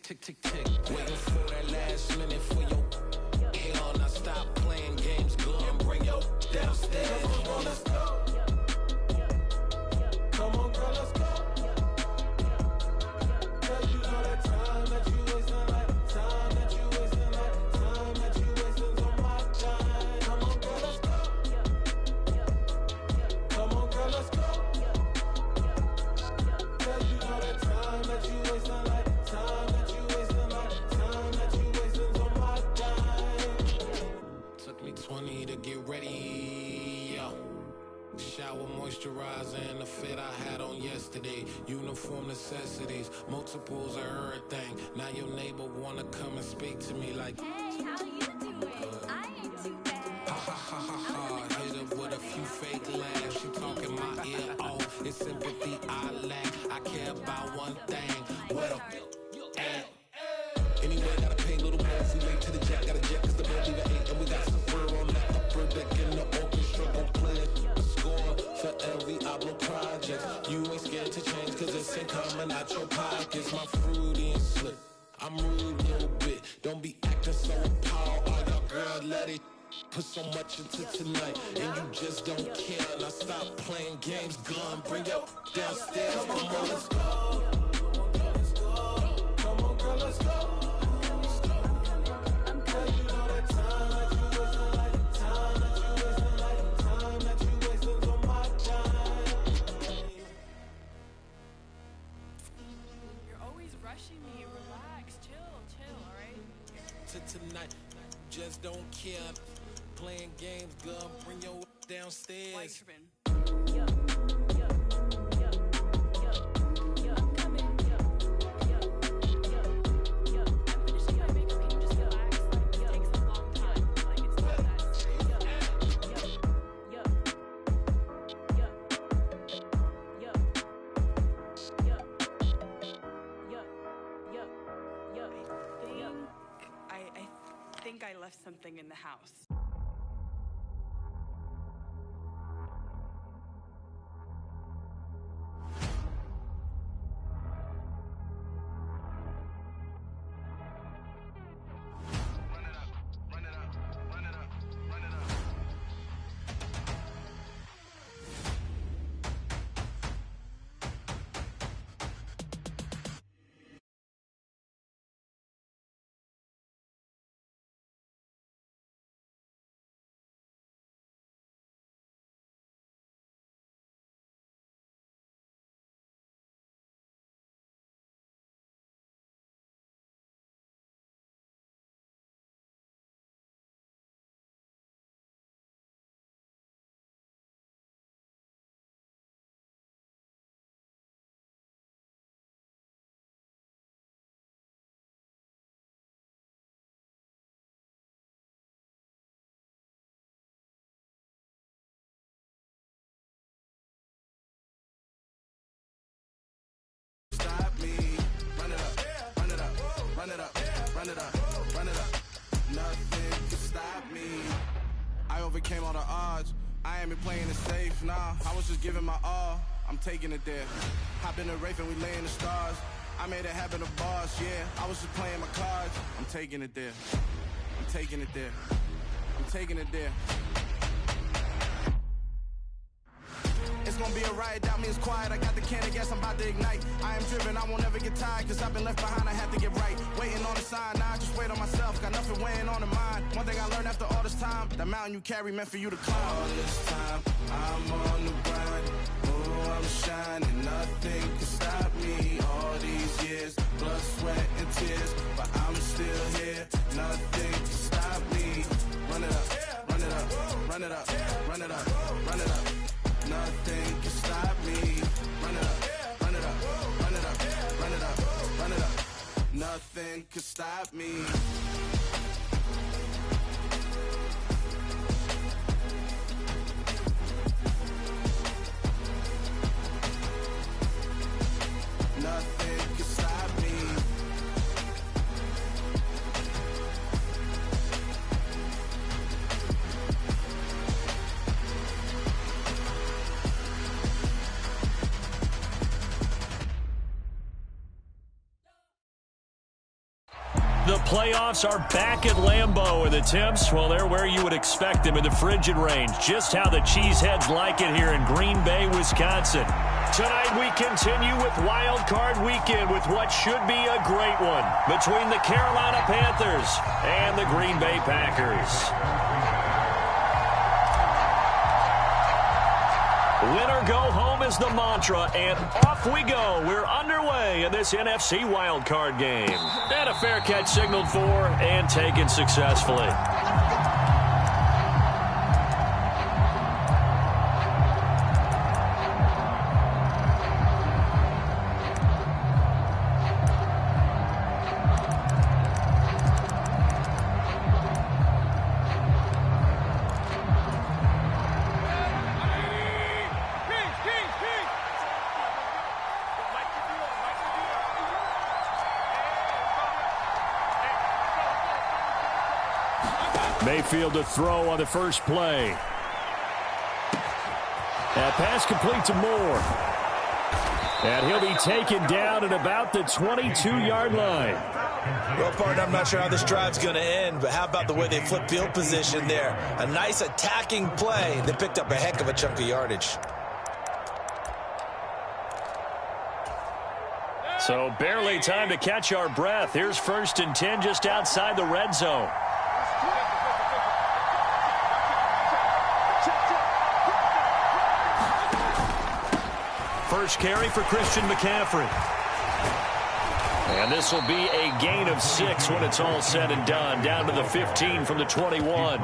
tick, tick, tick. Waiting for that last minute for your hell. Now stop playing games, go and bring your downstairs. Come on, let's go. Come on, girl, let's go. Cause you know that time that you wasting, like time that you wasting, like time that you wasting's on my time. Come on, girl, let's go. Come on, girl, let's go. Cause you know that time that you wasting, like time that you wasting, like time that you wasting's on my time. Took me 20 to get ready, yo. Shower, moisturizer, and the fit I had on yesterday. Uniform necessities, multiples of everything. Now your neighbor wanna come and speak to me like, hey, how you doing? I ain't too bad. ha ha ha ha ha. Hit her with a few fake laughs. She talking my ear off. It's sympathy I lack. I care about one thing. What a at. Anyway, gotta pay a little more. If we late to the jet, got a jet cause the boat even ate. And we got some fur on that upper deck in the orchestra. Gon' play a score for every Ablo project. You ain't scared to change cause it's ain't coming out your pockets. My fruity and slick, I'm rude a little bit. Don't be acting so appalled. Oh, your girl, let it put so much into tonight. And you just don't care. Now stop playing games, gun, bring your downstairs. Come on, girl, let's go. Come on, girl, let's go. Cause you know that time that you wasting, like time that you wasting, like time that you wasting's on my time. You're always rushing me. Relax, chill, alright? To tonight, just don't care. Playing games, girl, bring your downstairs. Why you tripping? I'm coming. I'm finishing my makeup. Can you just relax? Like, this takes a long time. Like, it's not that serious. I think I left something in the house. Run it up, run it up, run it up. Nothing can stop me. I overcame all the odds. I ain't been playing it safe, nah. I was just giving my all. I'm taking it there. Hop in the Wraith and we lay in the stars. I made it happen to boss, yeah. I was just playing my cards. I'm taking it there. I'm taking it there. I'm taking it there. It's gonna be a riot, doubt me it's quiet. I got the can of gas, I'm about to ignite. I am driven, I won't ever get tired, cause I've been left behind, I have to get right. Waiting on the sign, now I just wait on myself. Got nothing weighing on the mind. One thing I learned after all this time, that mountain you carry meant for you to climb. All this time, I'm on the grind. Oh, I'm shining, nothing can stop me. All these years, blood, sweat, and tears, but I'm still here. Nothing can stop me. Run it up, run it up, run it up, run it up, run it up. Nothing can stop me. Run it up, run it up, run it up, run it up, run it up. Nothing can stop me. The playoffs are back at Lambeau, and the temps, well, they're where you would expect them in the frigid range. Just how the Cheeseheads like it here in Green Bay, Wisconsin. Tonight we continue with Wild Card Weekend with what should be a great one between the Carolina Panthers and the Green Bay Packers. Win or go home is the mantra, and off we go. We're underway in this NFC wildcard game. And a fair catch signaled for and taken successfully. Mayfield to throw on the first play. That pass complete to Moore. And he'll be taken down at about the 22-yard line. Well, partner, I'm not sure how this drive's going to end, but how about the way they flip field position there? A nice attacking play. They picked up a heck of a chunk of yardage. So barely time to catch our breath. Here's 1st and 10 just outside the red zone. First carry for Christian McCaffrey. And this will be a gain of 6 when it's all said and done. Down to the 15 from the 21.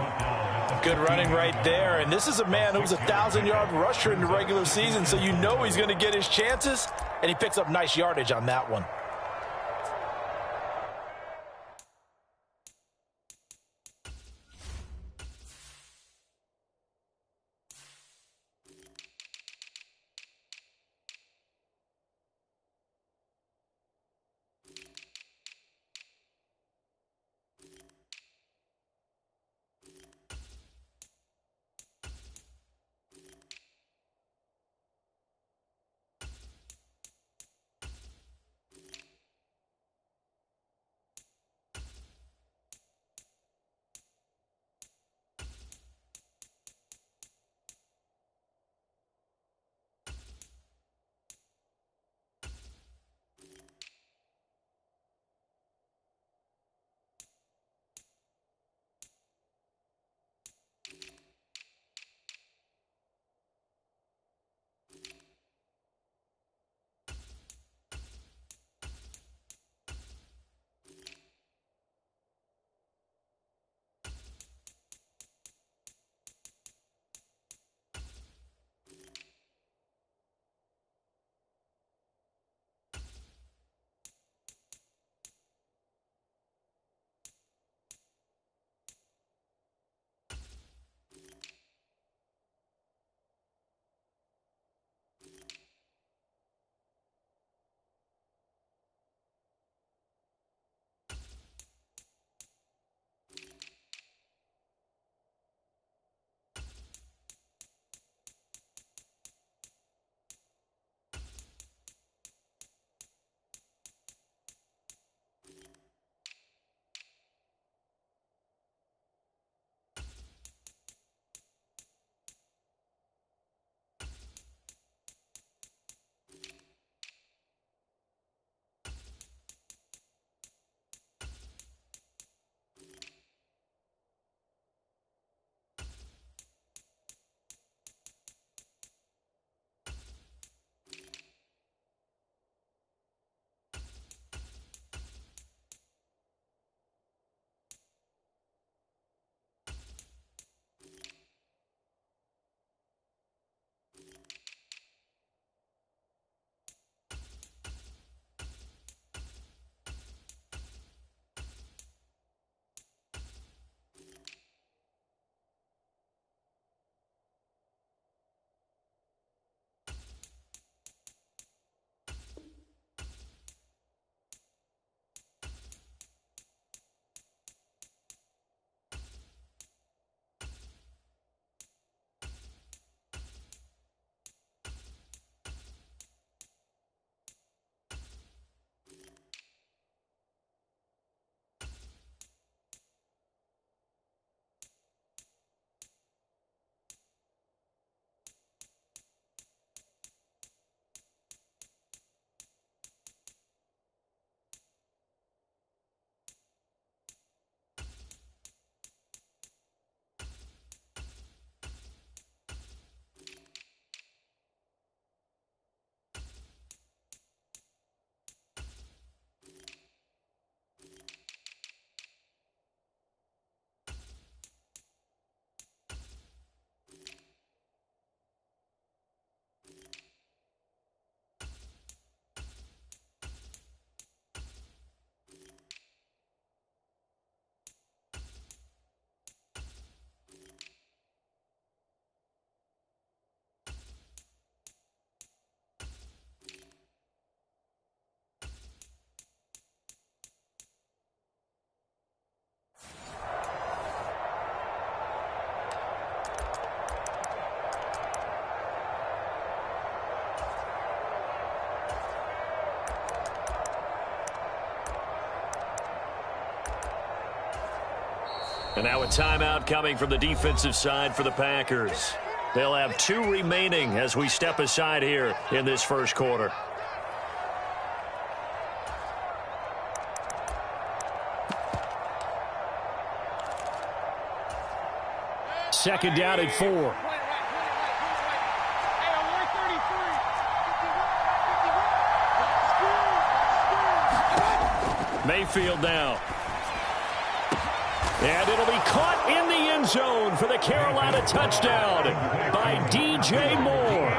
Good running right there. And this is a man who was a 1,000-yard rusher in the regular season, so you know he's going to get his chances. And he picks up nice yardage on that one. And now a timeout coming from the defensive side for the Packers. They'll have 2 remaining as we step aside here in this first quarter. Second down at 4. Mayfield now. And it'll be caught in the end zone for the Carolina touchdown by DJ Moore.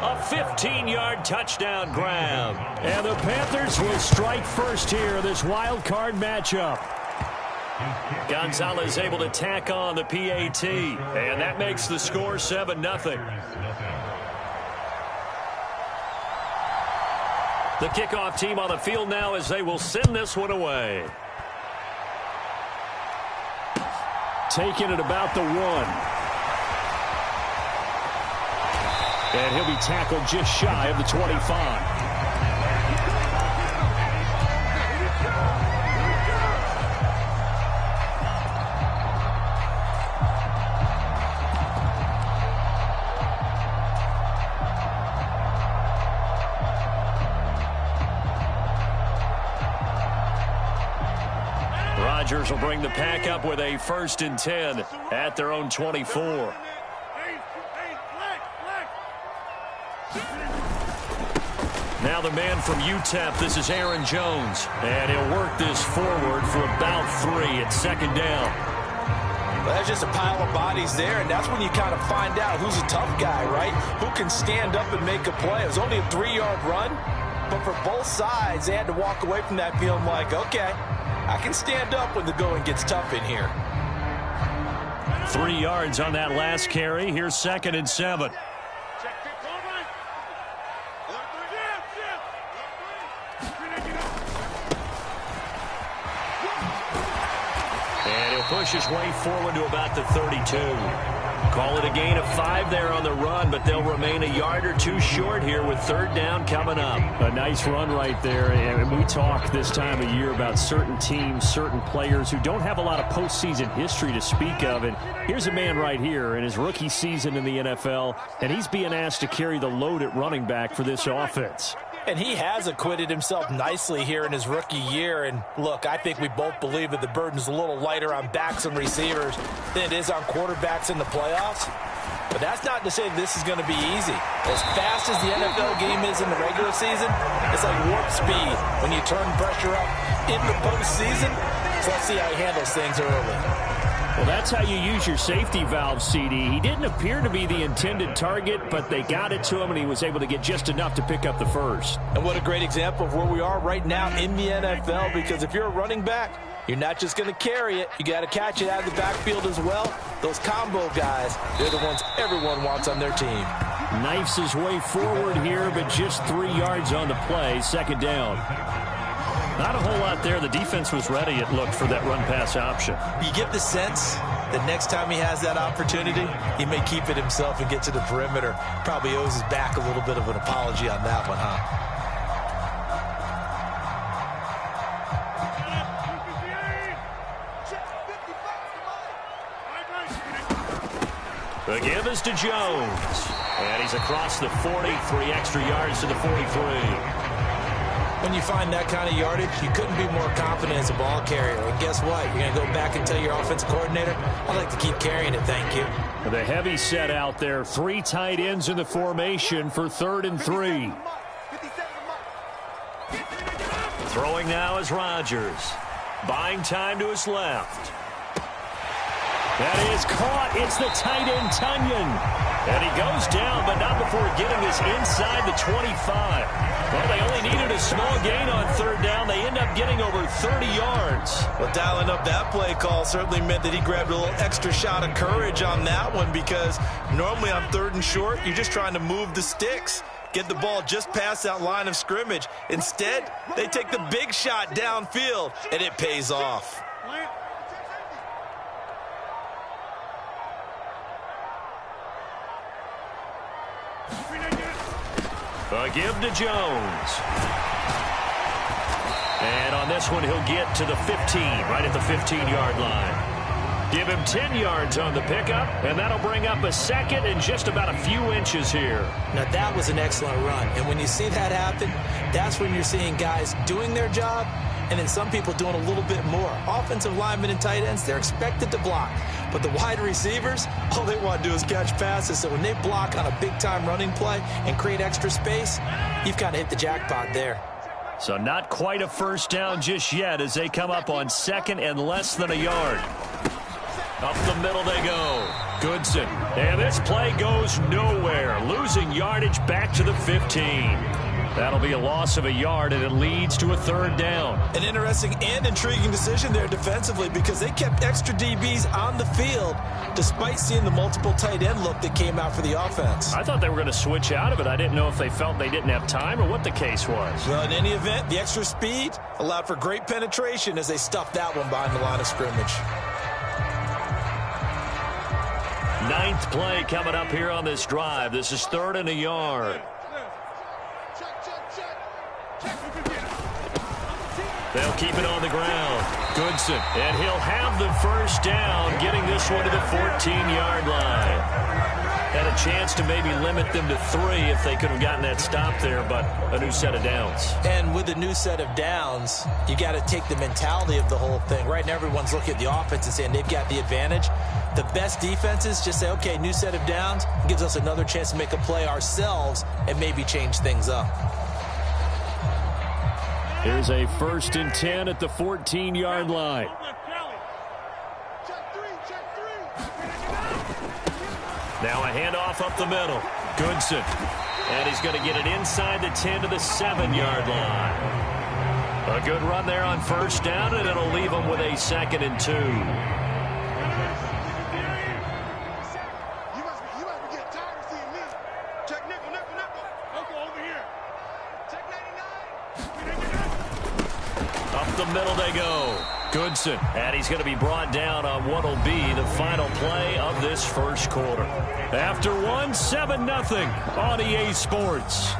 A 15-yard touchdown grab. And the Panthers will strike first here in this wild card matchup. Gonzalez able to tack on the PAT. And that makes the score 7-0. The kickoff team on the field now as they will send this one away. Taking it about the 1. And he'll be tackled just shy of the 25. Rodgers will bring the pack up with a 1st and 10 at their own 24. Now the man from UTEP, this is Aaron Jones. And he'll work this forward for about 3 at 2nd down. Well, that's just a pile of bodies there, and that's when you kind of find out who's a tough guy, right? Who can stand up and make a play. It was only a 3-yard run, but for both sides, they had to walk away from that feeling like, okay, I can stand up when the going gets tough in here. 3 yards on that last carry. Here's 2nd and 7. And he'll push his way forward to about the 32. Call it a gain of 5 there on the run, but they'll remain a yard or 2 short here with 3rd down coming up. A nice run right there, and we talk this time of year about certain teams, certain players who don't have a lot of postseason history to speak of, and here's a man right here in his rookie season in the NFL, and he's being asked to carry the load at running back for this offense. And he has acquitted himself nicely here in his rookie year. And look, I think we both believe that the burden's a little lighter on backs and receivers than it is on quarterbacks in the playoffs. But that's not to say this is going to be easy. As fast as the NFL game is in the regular season, it's like warp speed when you turn pressure up in the postseason. So let's see how he handles things early. Well, that's how you use your safety valve, CD. He didn't appear to be the intended target, but they got it to him, and he was able to get just enough to pick up the first. And what a great example of where we are right now in the NFL, because if you're a running back, you're not just going to carry it. You got to catch it out of the backfield as well. Those combo guys, they're the ones everyone wants on their team. Knifes his way forward here, but just 3 yards on the play. 2nd down. Not a whole lot there. The defense was ready, it looked, for that run-pass option. You get the sense that next time he has that opportunity, he may keep it himself and get to the perimeter. Probably owes his back a little bit of an apology on that one, huh? The give is to Jones. And he's across the 40, 3 extra yards to the 43. When you find that kind of yardage, you couldn't be more confident as a ball carrier. And guess what? You're going to go back and tell your offensive coordinator, I'd like to keep carrying it, thank you. The heavy set out there. 3 tight ends in the formation for 3rd and 3. Throwing now is Rodgers. Buying time to his left. That is caught. It's the tight end, Tunyon. And he goes down, but not before getting this inside the 25. Well, they only needed a small gain on 3rd down. They end up getting over 30 yards. Well, dialing up that play call certainly meant that he grabbed a little extra shot of courage on that one, because normally on 3rd and short, you're just trying to move the sticks, get the ball just past that line of scrimmage. Instead, they take the big shot downfield, and it pays off. A give to Jones. And on this one, he'll get to the 15, right at the 15-yard line. Give him 10 yards on the pickup, and that'll bring up a second and just about a few inches here. Now, that was an excellent run. And when you see that happen, that's when you're seeing guys doing their job and then some people doing a little bit more. Offensive linemen and tight ends, they're expected to block. But the wide receivers, all they want to do is catch passes. So when they block on a big-time running play and create extra space, you've kind of hit the jackpot there. So not quite a first down just yet as they come up on second and less than a yard. Up the middle they go. Goodson. And this play goes nowhere. Losing yardage back to the 15. That'll be a loss of a yard, and it leads to a third down. An interesting and intriguing decision there defensively because they kept extra DBs on the field despite seeing the multiple tight end look that came out for the offense. I thought they were going to switch out of it. I didn't know if they felt they didn't have time or what the case was. Well, in any event, the extra speed allowed for great penetration as they stuffed that one behind the line of scrimmage. Ninth play coming up here on this drive. This is 3rd and a yard. They'll keep it on the ground. Goodson, and he'll have the first down, getting this one to the 14-yard line. Had a chance to maybe limit them to 3 if they could have gotten that stop there, but a new set of downs. And with a new set of downs, you got to take the mentality of the whole thing. Right now, everyone's looking at the offense and saying they've got the advantage. The best defenses just say, okay, new set of downs, gives us another chance to make a play ourselves and maybe change things up. Here's a 1st and 10 at the 14-yard line. Now a handoff up the middle. Goodson. And he's going to get it inside the 10 to the 7-yard line. A good run there on first down, and it'll leave him with a 2nd and 2. Up the middle they go. Goodson. And he's going to be brought down on what will be the final play of this first quarter. After one, 7-0 on EA Sports.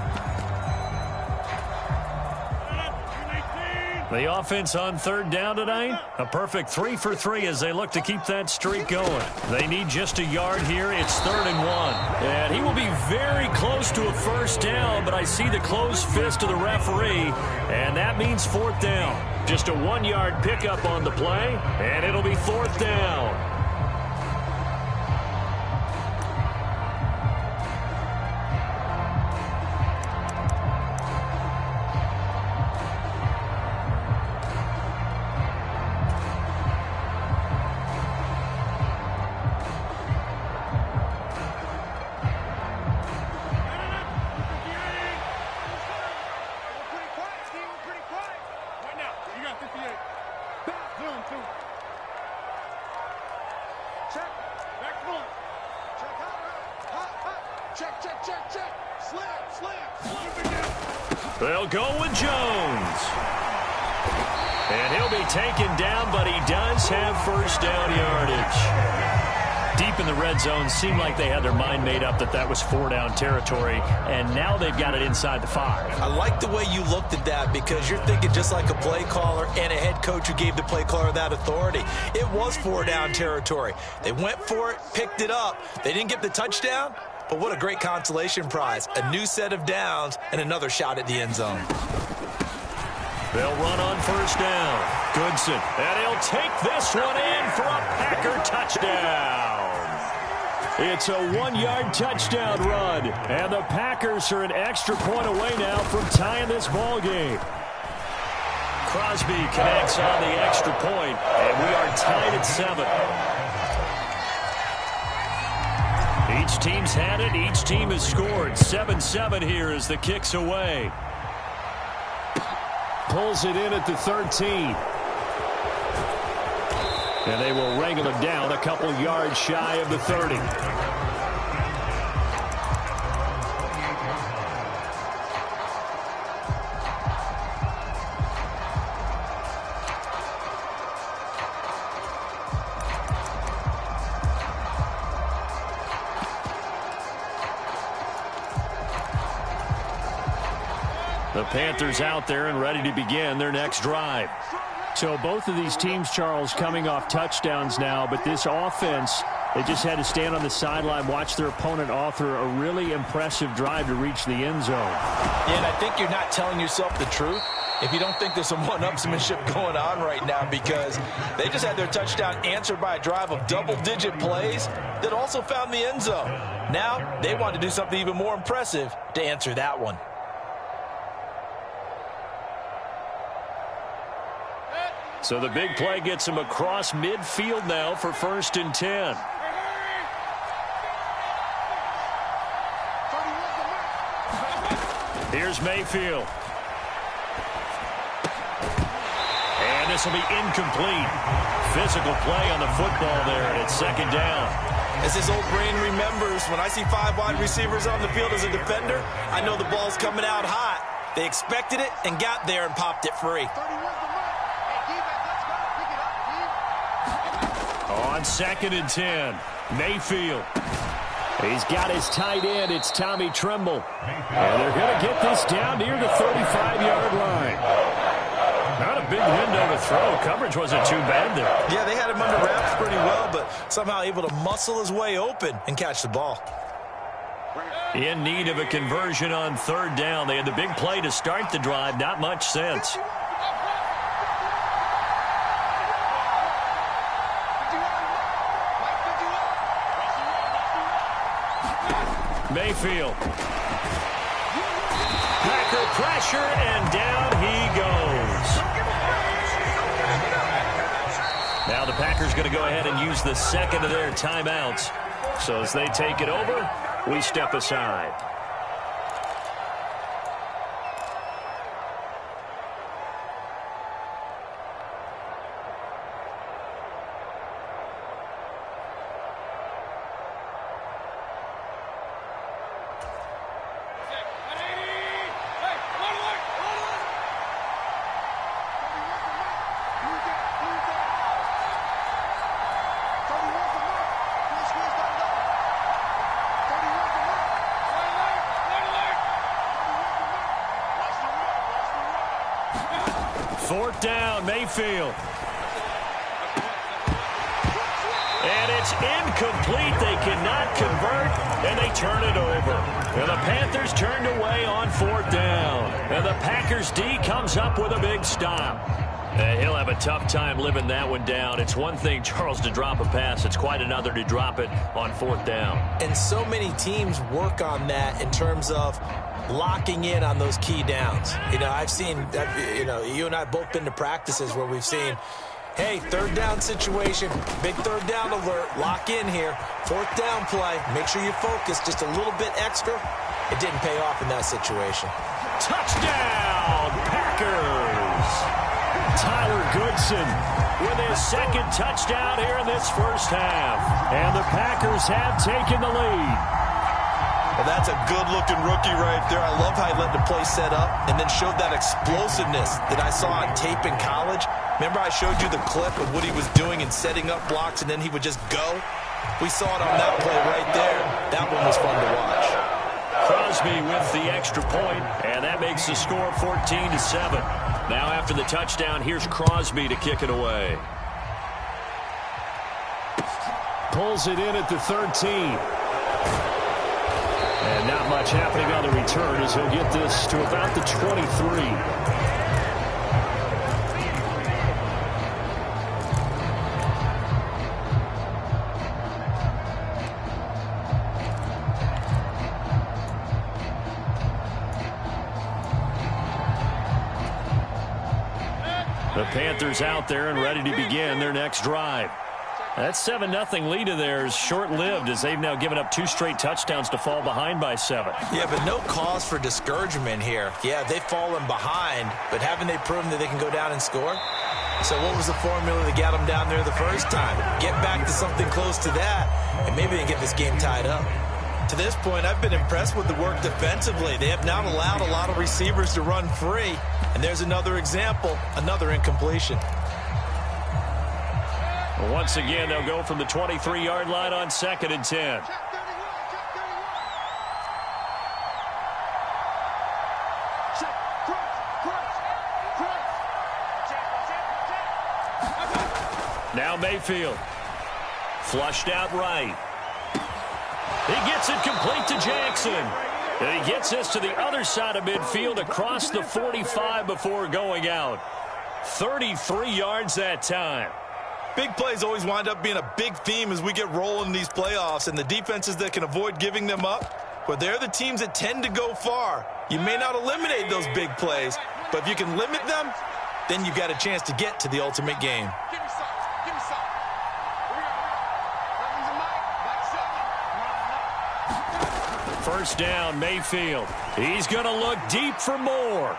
The offense on 3rd down tonight, a perfect 3 for 3 as they look to keep that streak going. They need just a yard here. It's 3rd and 1. And he will be very close to a first down, but I see the closed fist of the referee, and that means 4th down. Just a 1-yard pickup on the play, and it'll be 4th down. They'll go with Jones. And he'll be taken down, but he does have first down yardage. Deep in the red zone, seemed like they had their mind made up that that was 4-down territory, and now they've got it inside the 5. I like the way you looked at that because you're thinking just like a play caller and a head coach who gave the play caller that authority. It was 4-down territory. They went for it, picked it up. They didn't get the touchdown, but what a great consolation prize. A new set of downs and another shot at the end zone. They'll run on first down. Goodson. And he'll take this one in for a Packer touchdown. It's a 1-yard touchdown run. And the Packers are an extra point away now from tying this ball game. Crosby connects on the extra point, and we are tied at 7. Each team's had it. Each team has scored. 7-7 here as the kick's away. Pulls it in at the 13. And they will wrangle him down a couple yards shy of the 30. The Panthers out there and ready to begin their next drive. So both of these teams, Charles, coming off touchdowns now, but this offense, they just had to stand on the sideline, watch their opponent author a really impressive drive to reach the end zone. Yeah, and I think you're not telling yourself the truth if you don't think there's some one-upsmanship going on right now, because they just had their touchdown answered by a drive of double-digit plays that also found the end zone. Now they want to do something even more impressive to answer that one. So the big play gets him across midfield now for 1st and 10. Here's Mayfield. And this will be incomplete. Physical play on the football there, and it's 2nd down. As his old brain remembers, when I see 5 wide receivers on the field as a defender, I know the ball's coming out hot. They expected it and got there and popped it free. On 2nd and 10, Mayfield. He's got his tight end. It's Tommy Tremble. And they're going to get this down near the 35-yard line. Not a big window to throw. Coverage wasn't too bad there. Yeah, they had him under wraps pretty well, but somehow able to muscle his way open and catch the ball. In need of a conversion on 3rd down. They had the big play to start the drive. Not much sense. Mayfield. Packer pressure, and down he goes. Now the Packers going to go ahead and use the 2nd of their timeouts. So as they take it over, we step aside. Fourth down, Mayfield. And it's incomplete. They cannot convert, and they turn it over. And the Panthers turned away on 4th down. And the Packers D comes up with a big stop. He'll have a tough time living that one down. It's one thing, Charles, to drop a pass. It's quite another to drop it on 4th down. And so many teams work on that in terms of locking in on those key downs. You know, I've seen, you and I both been to practices where we've seen, hey, 3rd down situation, big 3rd down alert, lock in here, 4th down play, make sure you focus just a little bit extra. It didn't pay off in that situation. Touchdown, Packers! Tyler Goodson with his 2nd touchdown here in this first half. And the Packers have taken the lead. Well, that's a good-looking rookie right there. I love how he let the play set up and then showed that explosiveness that I saw on tape in college. Remember I showed you the clip of what he was doing and setting up blocks, and then he would just go? We saw it on that play right there. That one was fun to watch. Crosby with the extra point, and that makes the score 14-7. Now after the touchdown, here's Crosby to kick it away. Pulls it in at the 13. And not much happening on the return as he'll get this to about the 23. The Panthers out there and ready to begin their next drive. That 7-0 lead of theirs short-lived as they've now given up 2 straight touchdowns to fall behind by 7. Yeah, but no cause for discouragement here. Yeah, they've fallen behind, but haven't they proven that they can go down and score? So what was the formula that got them down there the first time? Get back to something close to that, and maybe they get this game tied up. To this point, I've been impressed with the work defensively. They have not allowed a lot of receivers to run free, and there's another example, another incompletion. Once again, they'll go from the 23-yard line on 2nd and 10. Set, Now Mayfield. Flushed out right. He gets it complete to Jackson. And he gets this to the other side of midfield across the 45 before going out. 33 yards that time. Big plays always wind up being a big theme as we get rolling in these playoffs, and the defenses that can avoid giving them up, but they're the teams that tend to go far. You may not eliminate those big plays, but if you can limit them, then you've got a chance to get to the ultimate game. First down, Mayfield. He's going to look deep for more.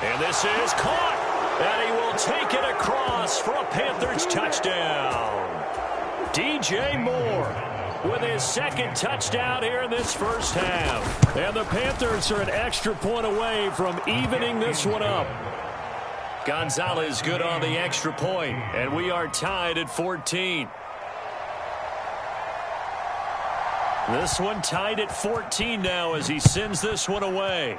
And this is caught. And he will take it across for a Panthers touchdown. DJ Moore with his second touchdown here in this first half. And the Panthers are an extra point away from evening this one up. Gonzalez good on the extra point, and we are tied at 14. This one tied at 14 now as he sends this one away.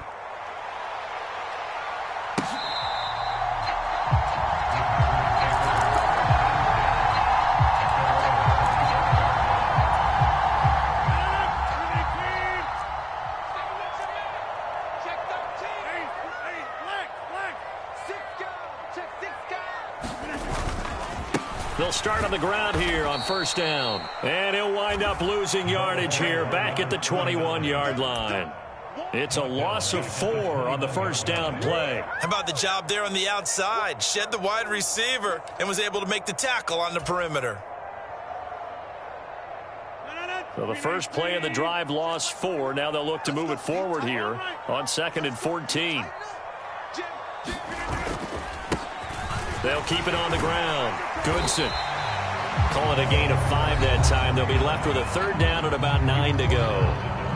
They'll start on the ground here on first down. And he'll wind up losing yardage here back at the 21-yard line. It's a loss of 4 on the first down play. How about the job there on the outside? Shed the wide receiver and was able to make the tackle on the perimeter. So the first play of the drive lost 4. Now they'll look to move it forward here on 2nd and 14. They'll keep it on the ground. Goodson. Call it a gain of 5 that time. They'll be left with a third down at about 9 to go.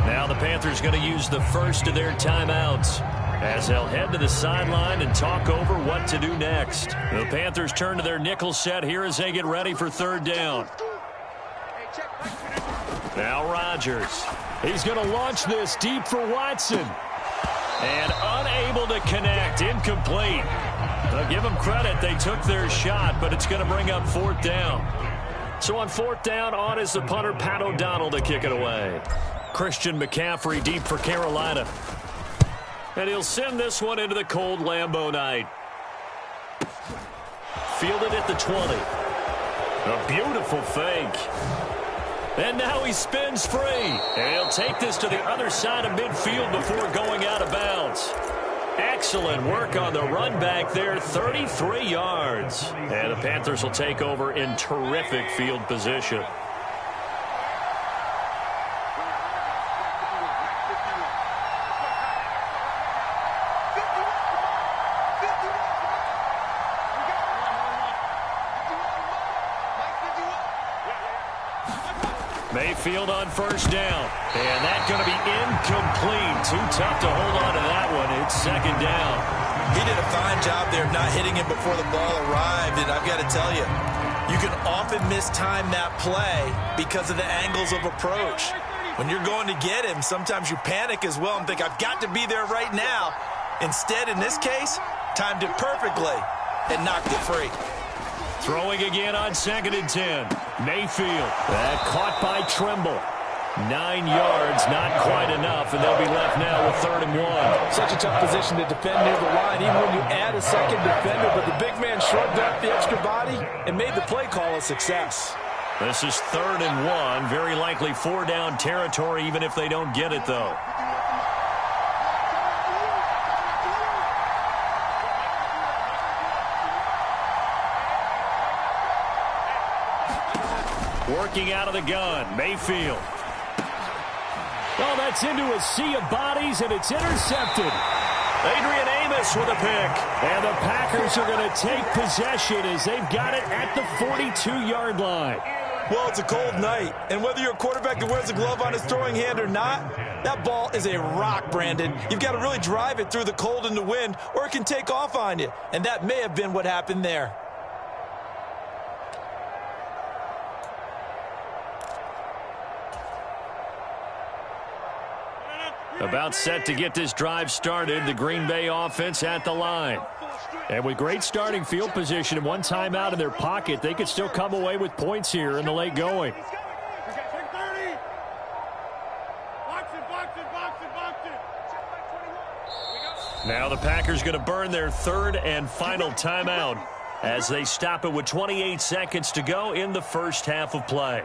Now the Panthers going to use the first of their timeouts as they'll head to the sideline and talk over what to do next. The Panthers turn to their nickel set here as they get ready for third down. Now Rodgers. He's going to launch this deep for Watson. And unable to connect. Incomplete. I'll give them credit. They took their shot, but it's going to bring up fourth down. So on fourth down, on is the punter, Pat O'Donnell, to kick it away. Christian McCaffrey deep for Carolina. And he'll send this one into the cold Lambeau night. Fielded at the 20. A beautiful fake. And now he spins free. And he'll take this to the other side of midfield before going out of bounds. Excellent work on the run back there, 33 yards. And the Panthers will take over in terrific field position. Mayfield on first down. And that's going to be incomplete. Too tough to hold on to that one. It's second down. He did a fine job there of not hitting him before the ball arrived. And I've got to tell you, you can often mistime that play because of the angles of approach. When you're going to get him, sometimes you panic as well and think, I've got to be there right now. Instead, in this case, timed it perfectly and knocked it free. Throwing again on 2nd and 10. Mayfield. That caught by Trimble. 9 yards, not quite enough, and they'll be left now with 3rd and 1. Such a tough position to defend near the line, even when you add a second defender. But the big man shrugged up the extra body and made the play call a success. This is 3rd and 1. Very likely 4-down territory, even if they don't get it, though. Working out of the gun, Mayfield. Well, that's into a sea of bodies, and it's intercepted. Adrian Amos with a pick. And the Packers are going to take possession as they've got it at the 42-yard line. Well, it's a cold night, and whether you're a quarterback that wears a glove on his throwing hand or not, that ball is a rock, Brandon. You've got to really drive it through the cold and the wind, or it can take off on you. And that may have been what happened there. About set to get this drive started, the Green Bay offense at the line. And with great starting field position and one timeout in their pocket, they could still come away with points here in the late going. Now the Packers going to burn their third and final timeout as they stop it with 28 seconds to go in the first half of play.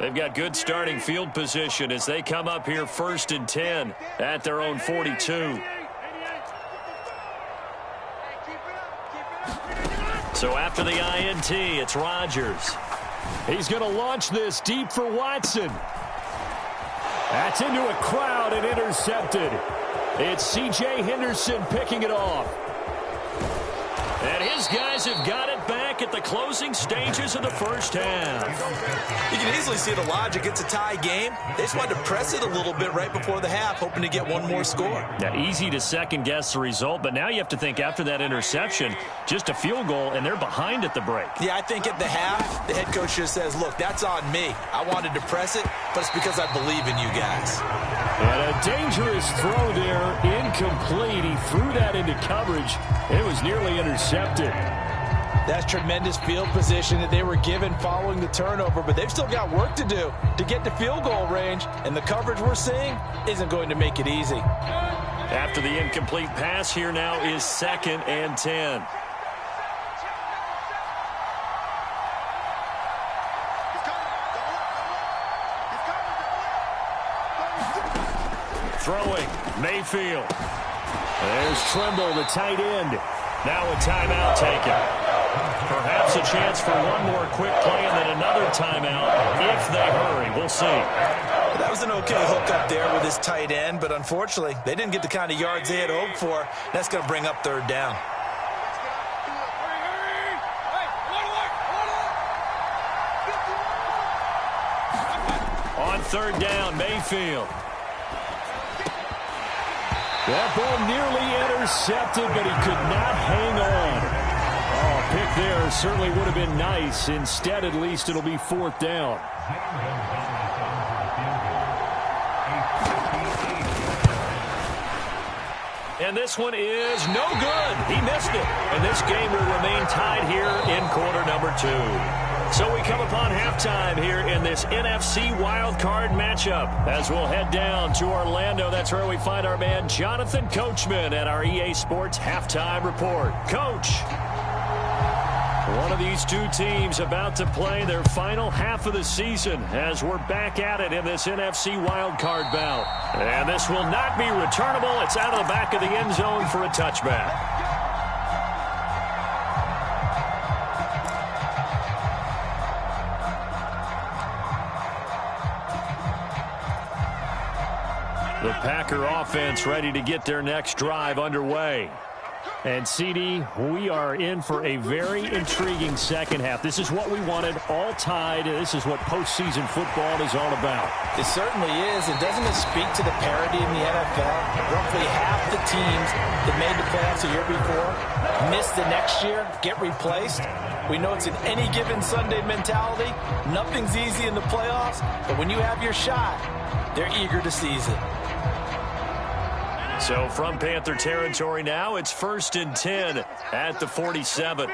They've got good starting field position as they come up here 1st and 10 at their own 42. So after the INT, it's Rodgers. He's going to launch this deep for Watson. That's into a crowd and intercepted. It's C.J. Henderson picking it off. And his guys have got it back at the closing stages of the first half. You can easily see the logic. It's a tie game. They just wanted to press it a little bit right before the half, hoping to get one more score. Now, easy to second-guess the result, but now you have to think after that interception, just a field goal, and they're behind at the break. Yeah, I think at the half, the head coach just says, look, that's on me. I wanted to press it, but it's because I believe in you guys. And a dangerous throw there, incomplete. He threw that into coverage. It was nearly intercepted. That's tremendous field position that they were given following the turnover, but they've still got work to do to get to field goal range, and the coverage we're seeing isn't going to make it easy. After the incomplete pass, here now is 2nd and 10. Throwing, Mayfield. There's Tremble, the tight end. Now a timeout taken. Perhaps a chance for one more quick play and then another timeout if they hurry. We'll see. That was an okay hook up there with his tight end, but unfortunately, they didn't get the kind of yards they had hoped for. That's going to bring up 3rd down. On 3rd down, Mayfield. That ball nearly intercepted, but he could not hang on. Oh, pick there certainly would have been nice. Instead, at least, it'll be 4th down. And this one is no good. He missed it. And this game will remain tied here in quarter number 2. So we come upon halftime here in this NFC wildcard matchup as we'll head down to Orlando. That's where we find our man Jonathan Coachman at our EA Sports Halftime Report. Coach, one of these two teams about to play their final half of the season as we're back at it in this NFC wildcard bout. And this will not be returnable. It's out of the back of the end zone for a touchback. The Packer offense ready to get their next drive underway. And, CD, we are in for a very intriguing second half. This is what we wanted, all tied. This is what postseason football is all about. It certainly is. And doesn't it speak to the parity in the NFL? Roughly half the teams that made the playoffs a year before miss the next year, get replaced. We know it's an any given Sunday mentality. Nothing's easy in the playoffs, but when you have your shot, they're eager to seize it. So from Panther territory now, it's 1st and 10 at the 47.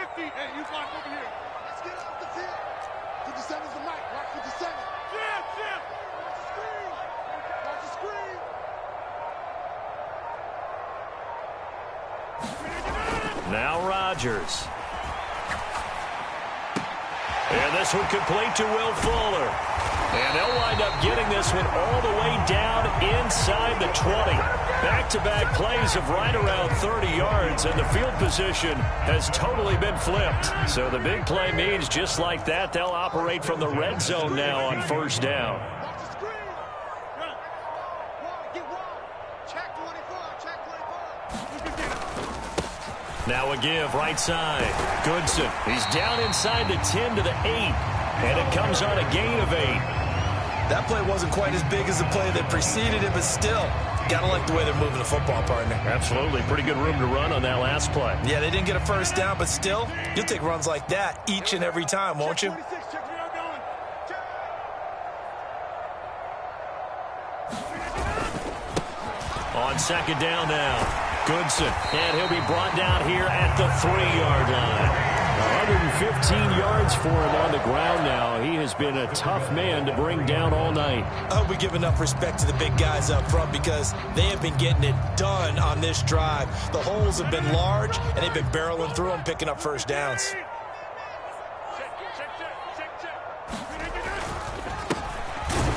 Now Rodgers. And this one complete to Will Fuller. And they'll wind up getting this one all the way down inside the 20. Back-to-back plays of right around 30 yards, and the field position has totally been flipped. So the big play means just like that, they'll operate from the red zone now on 1st down. Now a give right side. Goodson. He's down inside the 10 to the 8. And it comes on a gain of 8. That play wasn't quite as big as the play that preceded it, but still, Gotta like the way they're moving the football, partner. Absolutely. Pretty good room to run on that last play. Yeah, they didn't get a first down, but still, you'll take runs like that each and every time, won't you? On second down now. Goodson, and he'll be brought down here at the 3-yard line. 115 yards for him on the ground now. He has been a tough man to bring down all night. I hope we give enough respect to the big guys up front because they have been getting it done on this drive. The holes have been large, and they've been barreling through them, picking up first downs.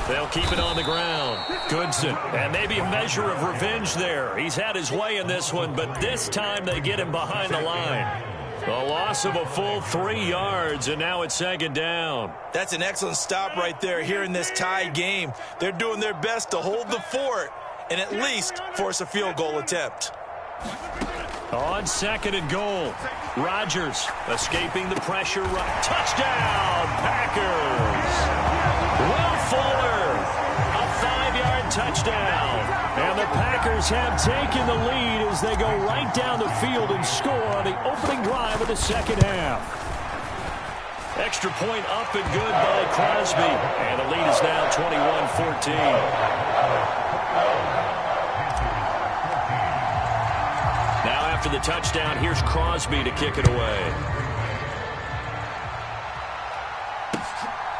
They'll keep it on the ground. Goodson, and maybe a measure of revenge there. He's had his way in this one, but this time they get him behind the line. The loss of a full 3 yards, and now it's second down. That's an excellent stop right there here in this tied game. They're doing their best to hold the fort and at least force a field goal attempt. On second and goal, Rodgers escaping the pressure. Touchdown, Packers! Will Fuller, a 5-yard touchdown. And the Packers have taken the lead as they go right down the field and score on the opening drive of the second half. Extra point up and good by Crosby. And the lead is now 21-14. Now after the touchdown, here's Crosby to kick it away.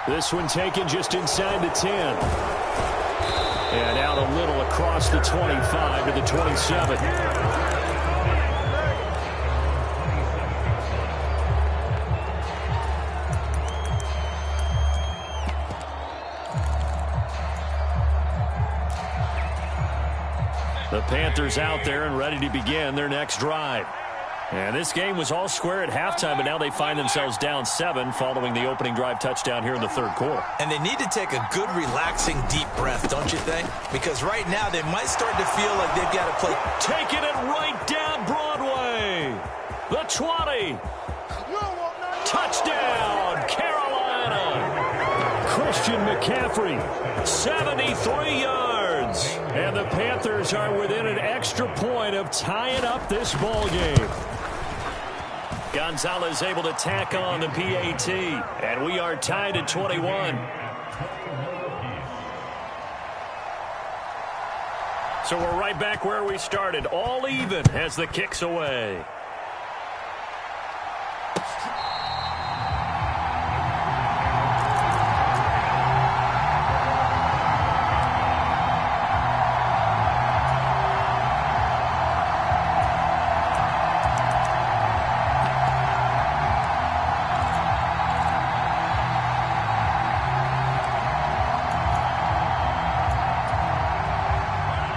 This one taken just inside the 10. And out a little across the 25 to the 27. The Panthers out there and ready to begin their next drive. And this game was all square at halftime, but now they find themselves down 7 following the opening drive touchdown here in the third quarter. And they need to take a good, relaxing, deep breath, don't you think? Because right now they might start to feel like they've got to play. Taking it right down Broadway. The 20. Touchdown, Carolina. Christian McCaffrey, 73 yards. And the Panthers are within an extra point of tying up this ball game. Gonzalez able to tack on the PAT, and we are tied at 21. So we're right back where we started, all even as the kick's away.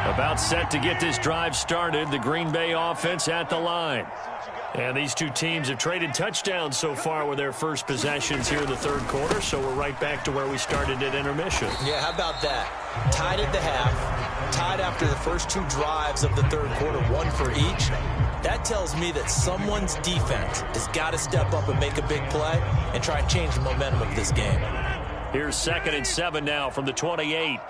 About set to get this drive started. The Green Bay offense at the line. And these two teams have traded touchdowns so far with their first possessions here in the third quarter, so we're right back to where we started at intermission. Yeah, how about that? Tied at the half, tied after the first 2 drives of the third quarter, 1 for each. That tells me that someone's defense has got to step up and make a big play and try and change the momentum of this game. Here's 2nd and 7 now from the 28.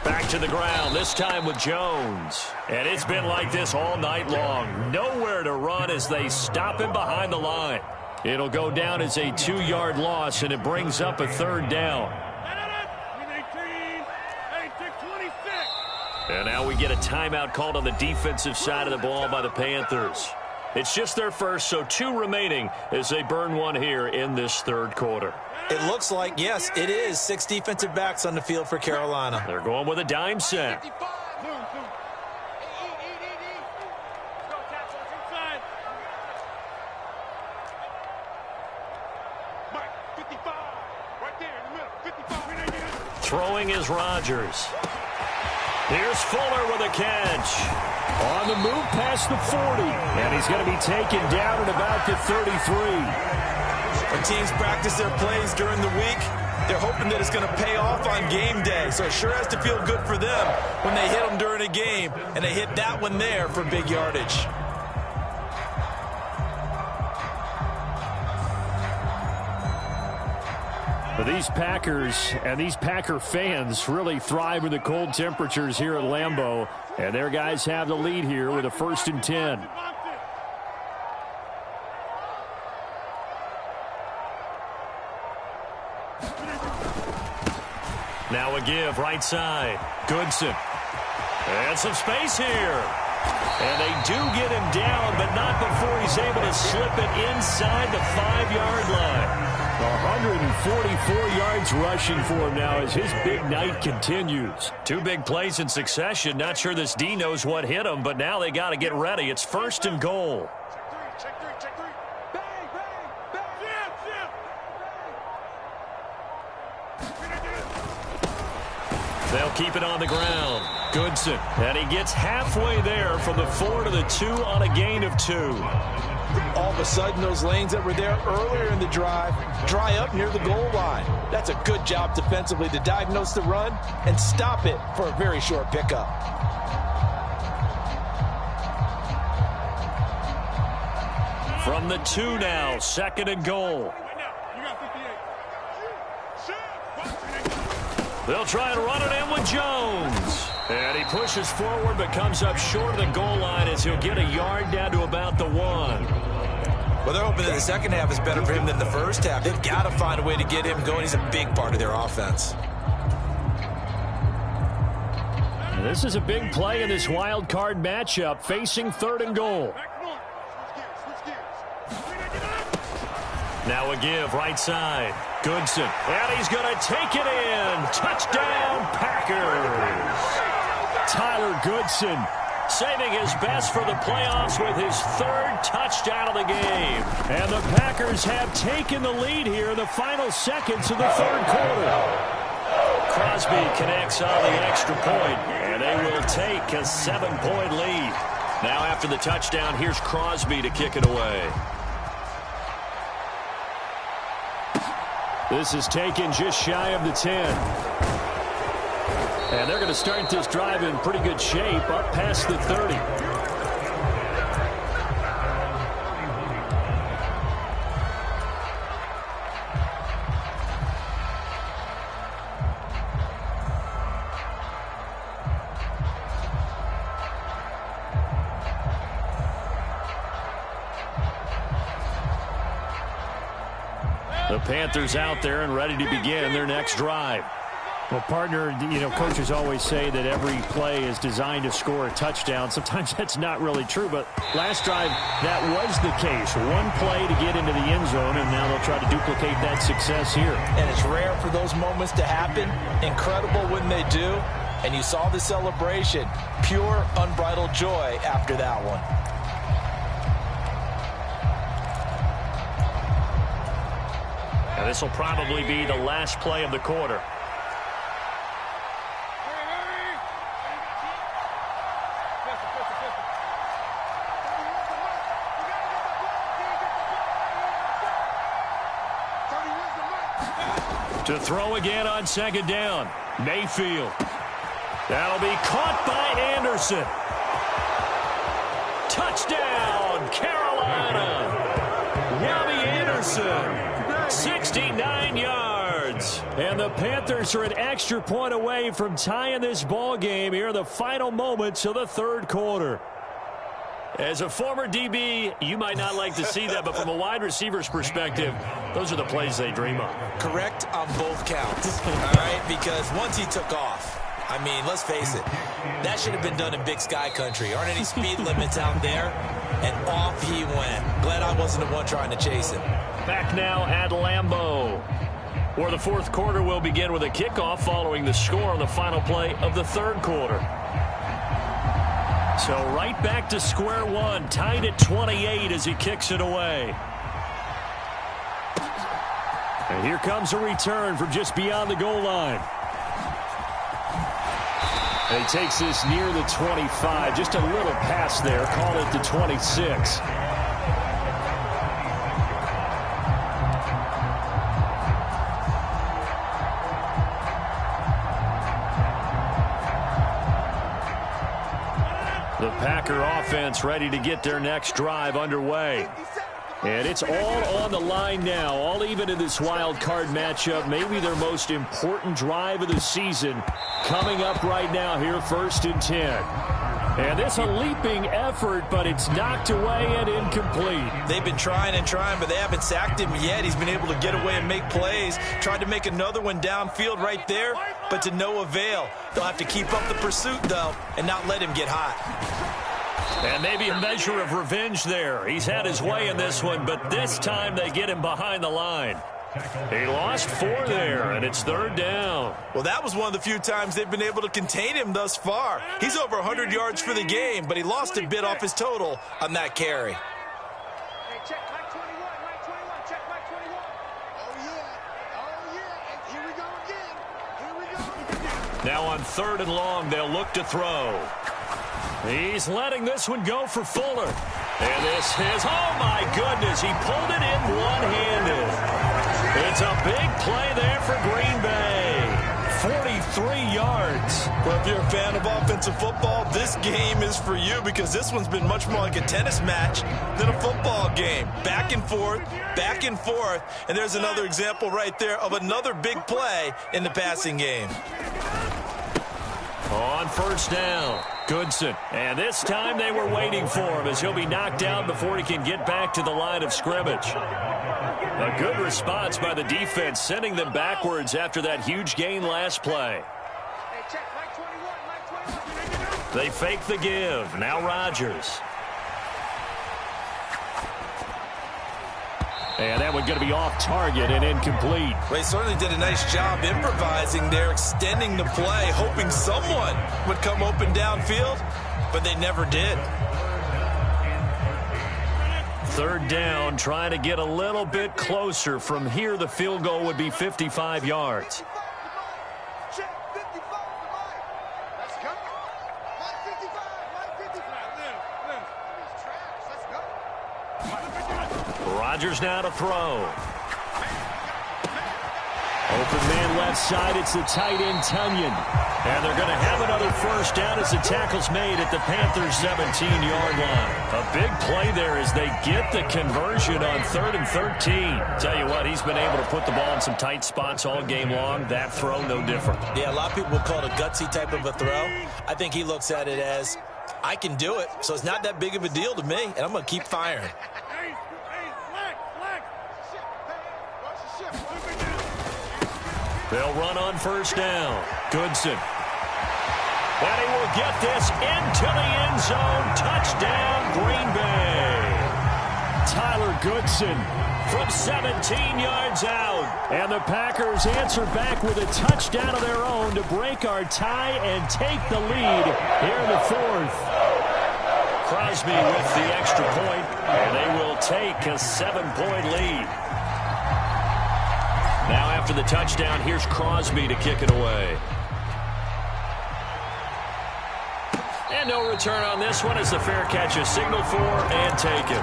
Back to the ground, this time with Jones. And it's been like this all night long. Nowhere to run as they stop him behind the line. It'll go down as a 2-yard loss, and it brings up a 3rd down. And now we get a timeout called on the defensive side of the ball by the Panthers. It's just their first, so 2 remaining as they burn one here in this third quarter. It looks like, yes, it is 6 defensive backs on the field for Carolina. They're going with a dime set. Throwing is Rodgers. Here's Fuller with a catch. On the move past the 40. And he's going to be taken down at about the 33. When teams practice their plays during the week, they're hoping that it's going to pay off on game day. So it sure has to feel good for them when they hit them during a game. And they hit that one there for big yardage. These Packers and these Packer fans really thrive in the cold temperatures here at Lambeau. And their guys have the lead here with a 1st and 10. Now a give right side. Goodson. And some space here. And they do get him down, but not before he's able to slip it inside the 5-yard line. 144 yards rushing for him now as his big night continues. 2 big plays in succession. Not sure this D knows what hit him, but now they got to get ready. It's 1st and goal. Check three. Bang, bang, bang. They'll keep it on the ground. Goodson. And he gets halfway there from the 4 to the 2 on a gain of 2. All of a sudden, those lanes that were there earlier in the drive dry up near the goal line. That's a good job defensively to diagnose the run and stop it for a very short pickup. From the 2 now, 2nd and goal. They'll try and run it in with Jones. And he pushes forward but comes up short of the goal line as he'll get a yard down to about the 1. Well, they're hoping that the second half is better for him than the first half. They've got to find a way to get him going. He's a big part of their offense. This is a big play in this wild card matchup, facing 3rd and goal. Now a give right side. Goodson. And he's going to take it in. Touchdown, Packers. Tyler Goodson saving his best for the playoffs with his 3rd touchdown of the game. And the Packers have taken the lead here in the final seconds of the 3rd quarter. Crosby connects on the extra point, and they will take a 7-point lead. Now after the touchdown, here's Crosby to kick it away. This is taken just shy of the 10. And they're going to start this drive in pretty good shape, up past the 30. The Panthers out there and ready to begin their next drive. Well, partner, coaches always say that every play is designed to score a touchdown. Sometimes that's not really true, but last drive, that was the case. One play to get into the end zone, and now they'll try to duplicate that success here. And it's rare for those moments to happen. Incredible when they do. And you saw the celebration. Pure, unbridled joy after that one. And this will probably be the last play of the quarter. To throw again on 2nd down. Mayfield. That'll be caught by Anderson. Touchdown, Carolina. Robbie Anderson. 69 yards. And the Panthers are an extra point away from tying this ball game here in the final moments of the 3rd quarter. As a former DB, you might not like to see that, but from a wide receiver's perspective, those are the plays they dream of. Correct on both counts, all right? Because once he took off, I mean, let's face it, that should have been done in Big Sky Country. Aren't any speed limits out there? And off he went. Glad I wasn't the one trying to chase him. Back now at Lambeau, where the 4th quarter will begin with a kickoff following the score on the final play of the 3rd quarter. So right back to square one, tied at 28 as he kicks it away. And here comes a return from just beyond the goal line. And he takes this near the 25, just a little pass there, call it the 26. The Packer offense ready to get their next drive underway. And it's all on the line now, all even in this wild card matchup. Maybe their most important drive of the season coming up right now here, 1st and 10. And this a leaping effort, but it's knocked away and incomplete. They've been trying and trying, but they haven't sacked him yet. He's been able to get away and make plays. Tried to make another one downfield right there, but to no avail. They'll have to keep up the pursuit, though, and not let him get hot. And maybe a measure of revenge there. He's had his way in this one, but this time they get him behind the line. He lost 4 there, and it's 3rd down. Well, that was one of the few times they've been able to contain him thus far. He's over 100 yards for the game, but he lost a bit off his total on that carry. Hey, check Mike 21, Mike 21, check Mike 21. Oh, yeah, and here we go again. Here we go. Now on 3rd and long, they'll look to throw. He's letting this one go for Fuller. And this is, oh my goodness, he pulled it in one-handed. It's a big play there for Green Bay. 43 yards. Well, if you're a fan of offensive football, this game is for you because this one's been much more like a tennis match than a football game. Back and forth, and there's another example right there of another big play in the passing game. On 1st down, Goodson. And this time they were waiting for him as he'll be knocked down before he can get back to the line of scrimmage. A good response by the defense, sending them backwards after that huge gain last play. Hey, check Mike 21, Mike 21. They fake the give. Now Rodgers. And that one going to be off target and incomplete. Well, he certainly did a nice job improvising there, extending the play, hoping someone would come open downfield, but they never did. 3rd down, trying to get a little bit closer. From here, the field goal would be 55 yards. Check 55 for Mike. Let's go. Mike 55, Mike 55. Let's go. Rodgers now to throw. Open man left side, it's the tight end Tunyon. And they're going to have another 1st down as the tackle's made at the Panthers' 17-yard line. A big play there as they get the conversion on 3rd and 13. Tell you what, he's been able to put the ball in some tight spots all game long. That throw, no different. Yeah, a lot of people would call it a gutsy type of a throw. I think he looks at it as, I can do it, so it's not that big of a deal to me, and I'm going to keep firing. They'll run on 1st down. Goodson. And he will get this into the end zone. Touchdown, Green Bay. Tyler Goodson from 17 yards out. And the Packers answer back with a touchdown of their own to break our tie and take the lead here in the 4th. Crosby with the extra point, and they will take a 7-point lead. Now after the touchdown, here's Crosby to kick it away. And no return on this one as the fair catch is signaled for and taken.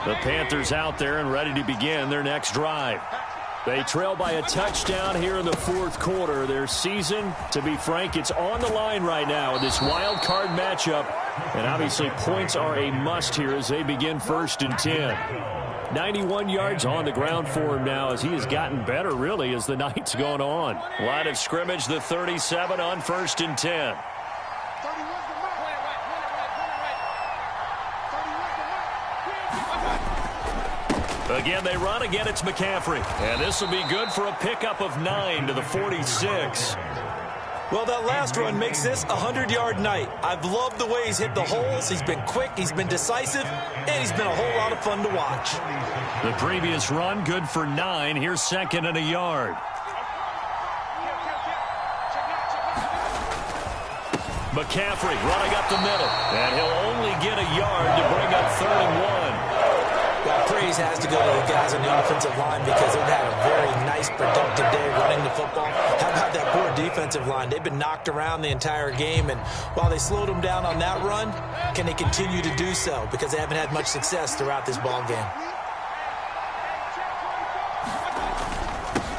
The Panthers out there and ready to begin their next drive. They trail by a touchdown here in the 4th quarter. Their season, to be frank, it's on the line right now in this wild card matchup. And obviously points are a must here as they begin 1st and 10. 91 yards on the ground for him now as he has gotten better, really, as the night's going on. Line of scrimmage, the 37 on 1st and 10. Again, they run. Again, it's McCaffrey. And this will be good for a pickup of 9 to the 46. Well, that last run makes this a 100-yard night. I've loved the way he's hit the holes. He's been quick, he's been decisive, and he's been a whole lot of fun to watch. The previous run, good for 9. Here's 2nd and a yard. McCaffrey running up the middle. And he'll only get a yard to bring up 3rd and 1. Well, praise has to go to the guys on the offensive line because they've had a very nice, productive day running the football. How about that poor defensive line? They've been knocked around the entire game, and while they slowed them down on that run, can they continue to do so? Because they haven't had much success throughout this ball game.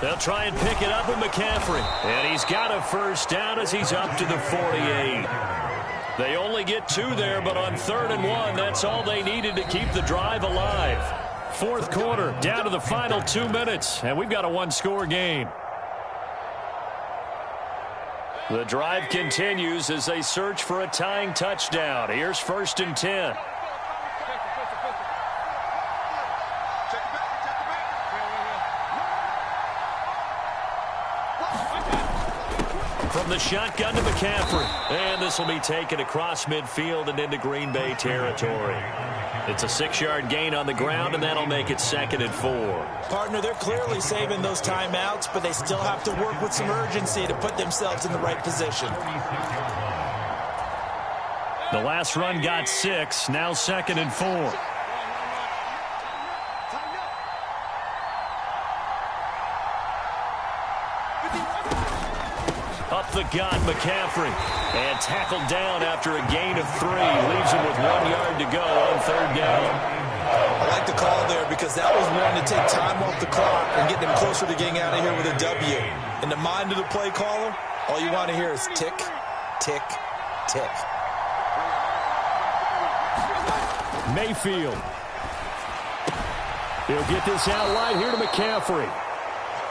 They'll try and pick it up with McCaffrey. And he's got a first down as he's up to the 48. They only get 2 there, but on 3rd and 1, that's all they needed to keep the drive alive. 4th quarter, down to the final 2 minutes, and we've got a 1-score game. The drive continues as they search for a tying touchdown. Here's 1st and 10. From the shotgun to McCaffrey. And this will be taken across midfield and into Green Bay territory. It's a 6-yard gain on the ground, and that'll make it 2nd and 4. Partner, they're clearly saving those timeouts, but they still have to work with some urgency to put themselves in the right position. The last run got 6, now 2nd and 4. Up the gut, McCaffrey. And tackled down after a gain of 3. Leaves him with 1 yard to go on 3rd down. I like the call there because that was one to take time off the clock and get them closer to getting out of here with a W. In the mind of the play caller, all you want to hear is tick, tick, tick. Mayfield. He'll get this out wide here to McCaffrey.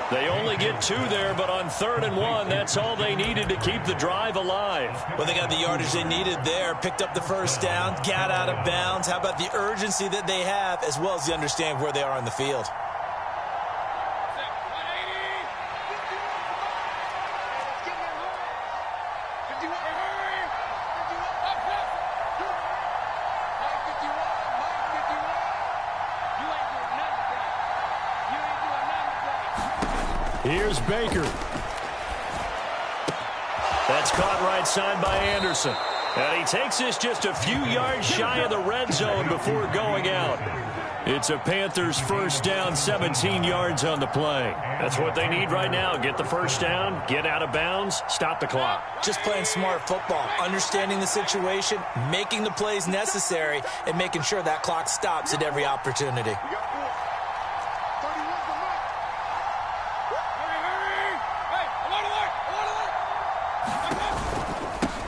They only get 2 there, but on 3rd and 1, that's all they needed to keep the drive alive. Well, they got the yardage they needed there, picked up the first down, got out of bounds. How about the urgency that they have, as well as the understanding where they are on the field? Here's Baker. That's caught right side by Anderson. And he takes this just a few yards shy of the red zone before going out. It's a Panthers first down, 17 yards on the play. That's what they need right now. Get the first down, get out of bounds, stop the clock. Just playing smart football, understanding the situation, making the plays necessary, and making sure that clock stops at every opportunity.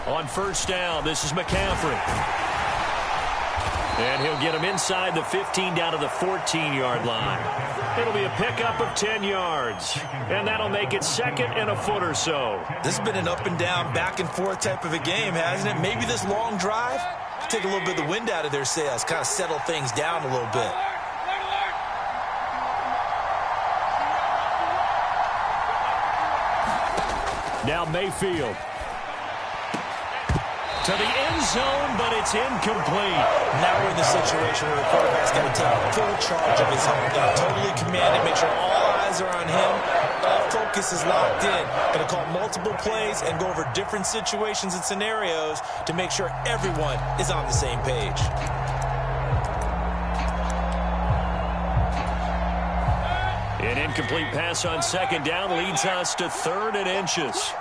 On first down, this is McCaffrey. And he'll get him inside the 15 down to the 14-yard line. It'll be a pickup of 10 yards. And that'll make it 2nd and a foot or so. This has been an up and down, back and forth type of a game, hasn't it? Maybe this long drive, take a little bit of the wind out of their sails, kind of settle things down a little bit. Now Mayfield. To the end zone, but it's incomplete. Now we're in the situation where the quarterback's got to take full charge of his own. Got to totally command it, make sure all eyes are on him. All focus is locked in. Going to call multiple plays and go over different situations and scenarios to make sure everyone is on the same page. An incomplete pass on 2nd down leads us to 3rd and inches.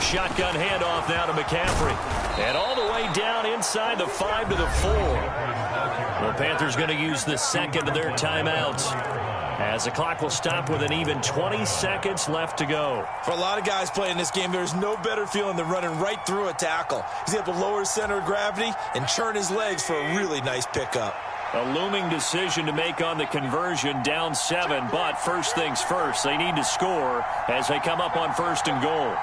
Shotgun handoff now to McCaffrey. And all the way down inside the 5 to the 4. The Panthers going to use the 2nd of their timeouts, as the clock will stop with an even 20 seconds left to go. For a lot of guys playing this game, there's no better feeling than running right through a tackle. He's able to lower his center of gravity and churn his legs for a really nice pickup. A looming decision to make on the conversion, down 7, but first things first, they need to score as they come up on 1st and goal.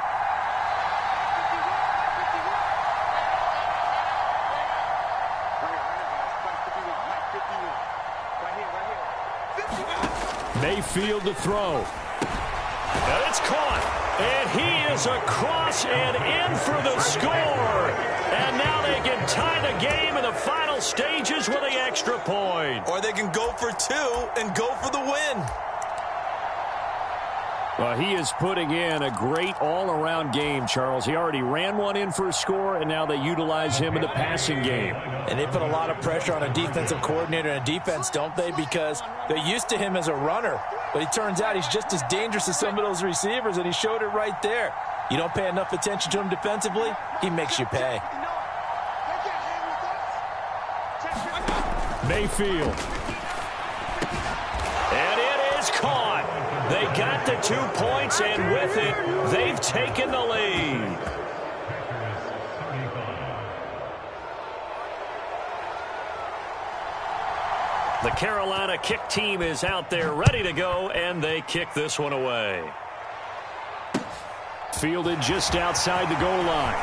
Mayfield to throw. And it's caught. And he is across and in for the score. And now they can tie the game in the final stages with the extra point. Or they can go for 2 and go for the win. Well, he is putting in a great all-around game, Charles. He already ran one in for a score, and now they utilize him in the passing game. And they put a lot of pressure on a defensive coordinator and a defense, don't they? Because they're used to him as a runner. But it turns out he's just as dangerous as some of those receivers, and he showed it right there. You don't pay enough attention to him defensively, he makes you pay. Mayfield. And it is caught. They got the 2 points, and with it, they've taken the lead. The Carolina kick team is out there ready to go, and they kick this one away. Fielded just outside the goal line.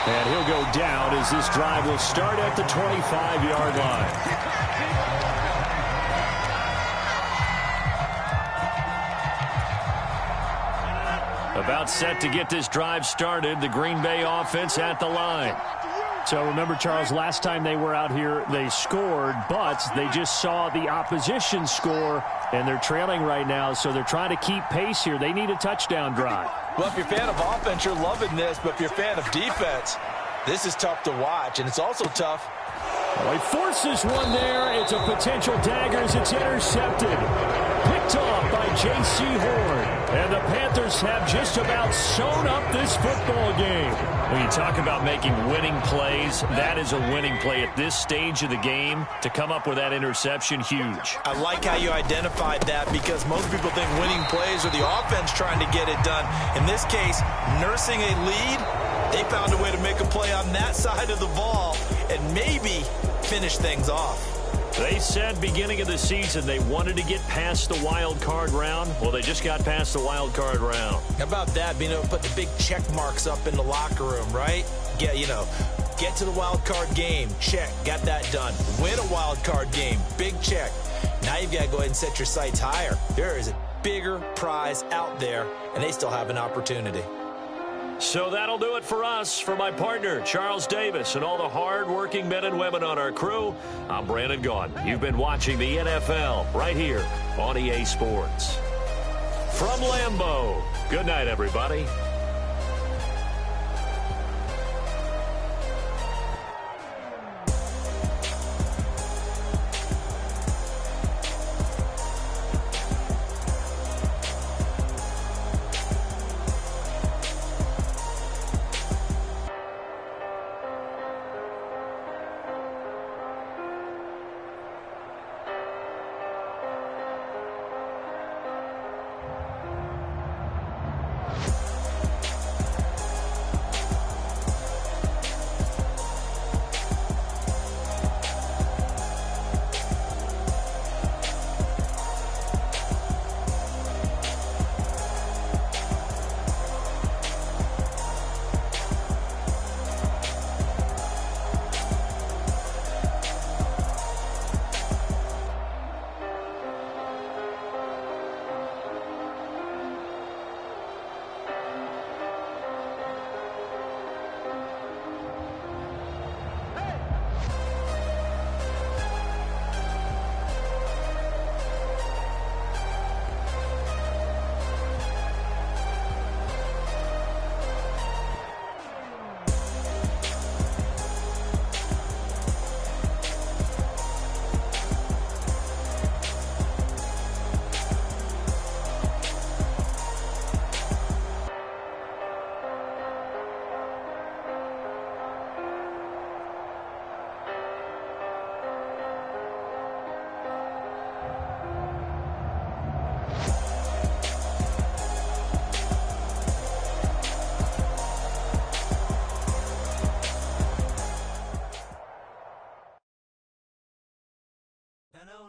And he'll go down as this drive will start at the 25-yard line. About set to get this drive started, the Green Bay offense at the line. So remember, Charles, last time they were out here, they scored, but they just saw the opposition score, and they're trailing right now, so they're trying to keep pace here. They need a touchdown drive. Well, if you're a fan of offense, you're loving this, but if you're a fan of defense, this is tough to watch, and it's also tough. Oh, he forces one there. It's a potential dagger as it's intercepted. Picked off by J.C. Horn. And the Panthers have just about sewn up this football game. When you talk about making winning plays, that is a winning play at this stage of the game. To come up with that interception, huge. I like how you identified that because most people think winning plays are the offense trying to get it done. In this case, nursing a lead, they found a way to make a play on that side of the ball and maybe finish things off. They said beginning of the season they wanted to get past the wild card round. Well, they just got past the wild card round. How about that, being able to put the big check marks up in the locker room, right? Get to the wild card game, check, got that done. Win a wild card game, big check. Now you've got to go ahead and set your sights higher. There is a bigger prize out there, and they still have an opportunity. So that'll do it for us. For my partner, Charles Davis, and all the hard-working men and women on our crew, I'm Brandon Gaudin. You've been watching the NFL right here on EA Sports. From Lambeau, good night, everybody.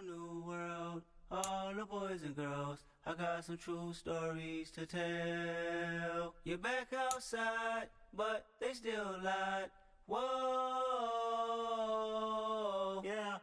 New world, all the boys and girls, I got some true stories to tell. You're back outside, but they still lied. Whoa, yeah.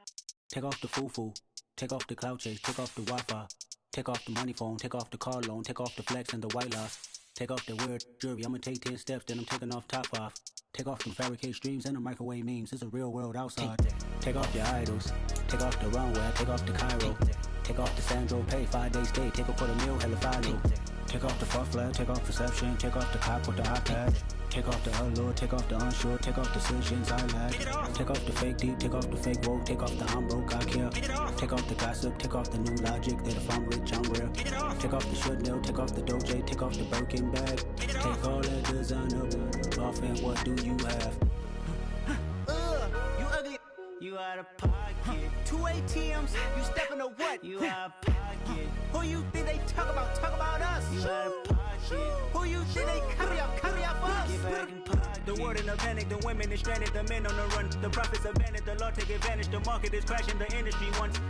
Take off the foo-foo, take off the cloud chase, take off the Wi-Fi, take off the money phone, take off the car loan, take off the flex and the white loss. Take off the weird jewelry, I'ma take 10 steps, then I'm taking off top off. Take off them fabricated streams and the microwave memes, it's a real world outside. Take off your idols, take off the runway, take off the Cairo. Take off the Sandro pay, 5 days stay, take a quarter meal, hella final. Take off the fuck flag, take off perception, take off the cop with the iPad. Take off the allure, take off the unsure, take off decisions I lack. Take off the fake deep, take off the fake woke, take off the I'm broke, I care. Take off the gossip, take off the new logic, that if I'm rich, I'm real. Take off the should know, take off the doje, take off the Birkin bag. Take all that designer off and what do you have? You ugly, you out of pocket. pocket. 2 ATMs, you stepping to what? You out of pocket. Who you think they talk about? Talk about us. You out of pocket. Who you think they carry up for us? Get back in pocket. The world in a panic, the women is stranded, the men on the run. The profits abandoned, the law take advantage. The market is crashing, the industry wants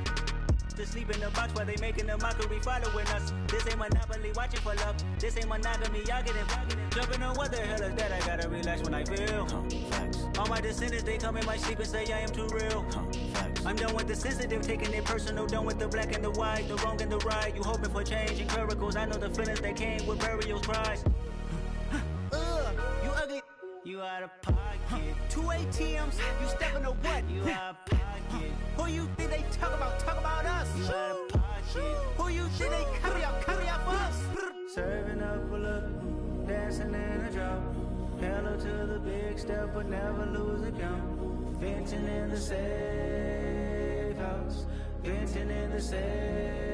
to sleep in the box while they making a mockery following us. This ain't monopoly, watching for love. This ain't monogamy, y'all get it. Jumping on what the hell is that? I gotta relax when I feel. All my descendants, they come in my sleep and say I am too real. I'm done with the sensitive, taking it personal. Done with the black and the white, the wrong and the right. You hoping for change and miracles. I know the feelings that came with burial cries. You ugly. You out of pocket. 2 ATMs, you stepping to what? You out of pocket. Who you think they talk about? Talk about us. You out of pocket. Who you think they carry up for us? Serving up a look, dancing in a drop. Hello to the big step, but never lose a count. Venting in the safe house. Venting in the safe.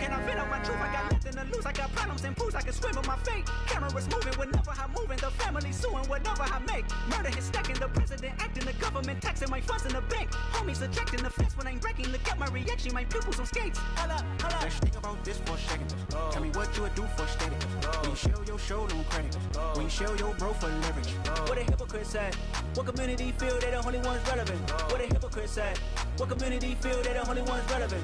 Can I vent out my truth? I got nothing to lose. I got problems and fools. I can swim with my fate. Cameras moving whenever I'm moving. The family suing whatever I make. Murder is stacking. The president acting. The government taxing my funds in the bank. Homies ejecting the fence when I'm breaking. Look at my reaction. My pupils on skates. Hold up. Let's think about this for a second. Tell me what you would do for steady. When you show your show no credit. When you show your bro for leverage. What a hypocrite said. What community feel they the only ones relevant? What a hypocrite said. What community feel they the only ones relevant?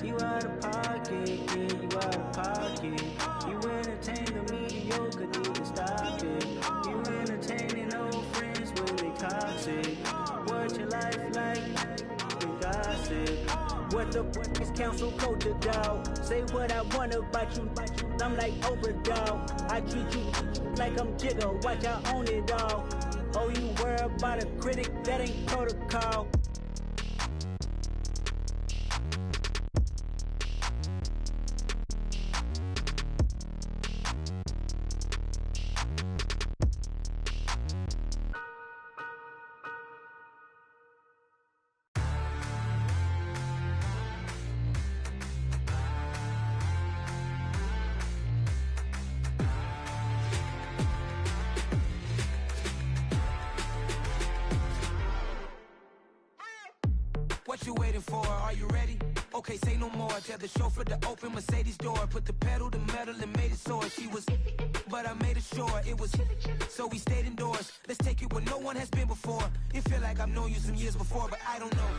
You out of pocket, yeah, you out of pocket. You entertain the mediocre, need to stop it. You entertaining old friends when they toxic. What your life like? You gossip. What the fuck is council culture, dog? Say what I want about you. I'm like overdog. I treat you like I'm Jigga. Watch I own it all. Oh, you worry about a critic? That ain't protocol. What you waiting for? Are you ready? Okay, say no more. Tell the chauffeur to open Mercedes door. Put the pedal to metal and made it soar. She was, but I made it sure it was. So we stayed indoors. Let's take it where no one has been before. It feel like I've known you some years before, but I don't know.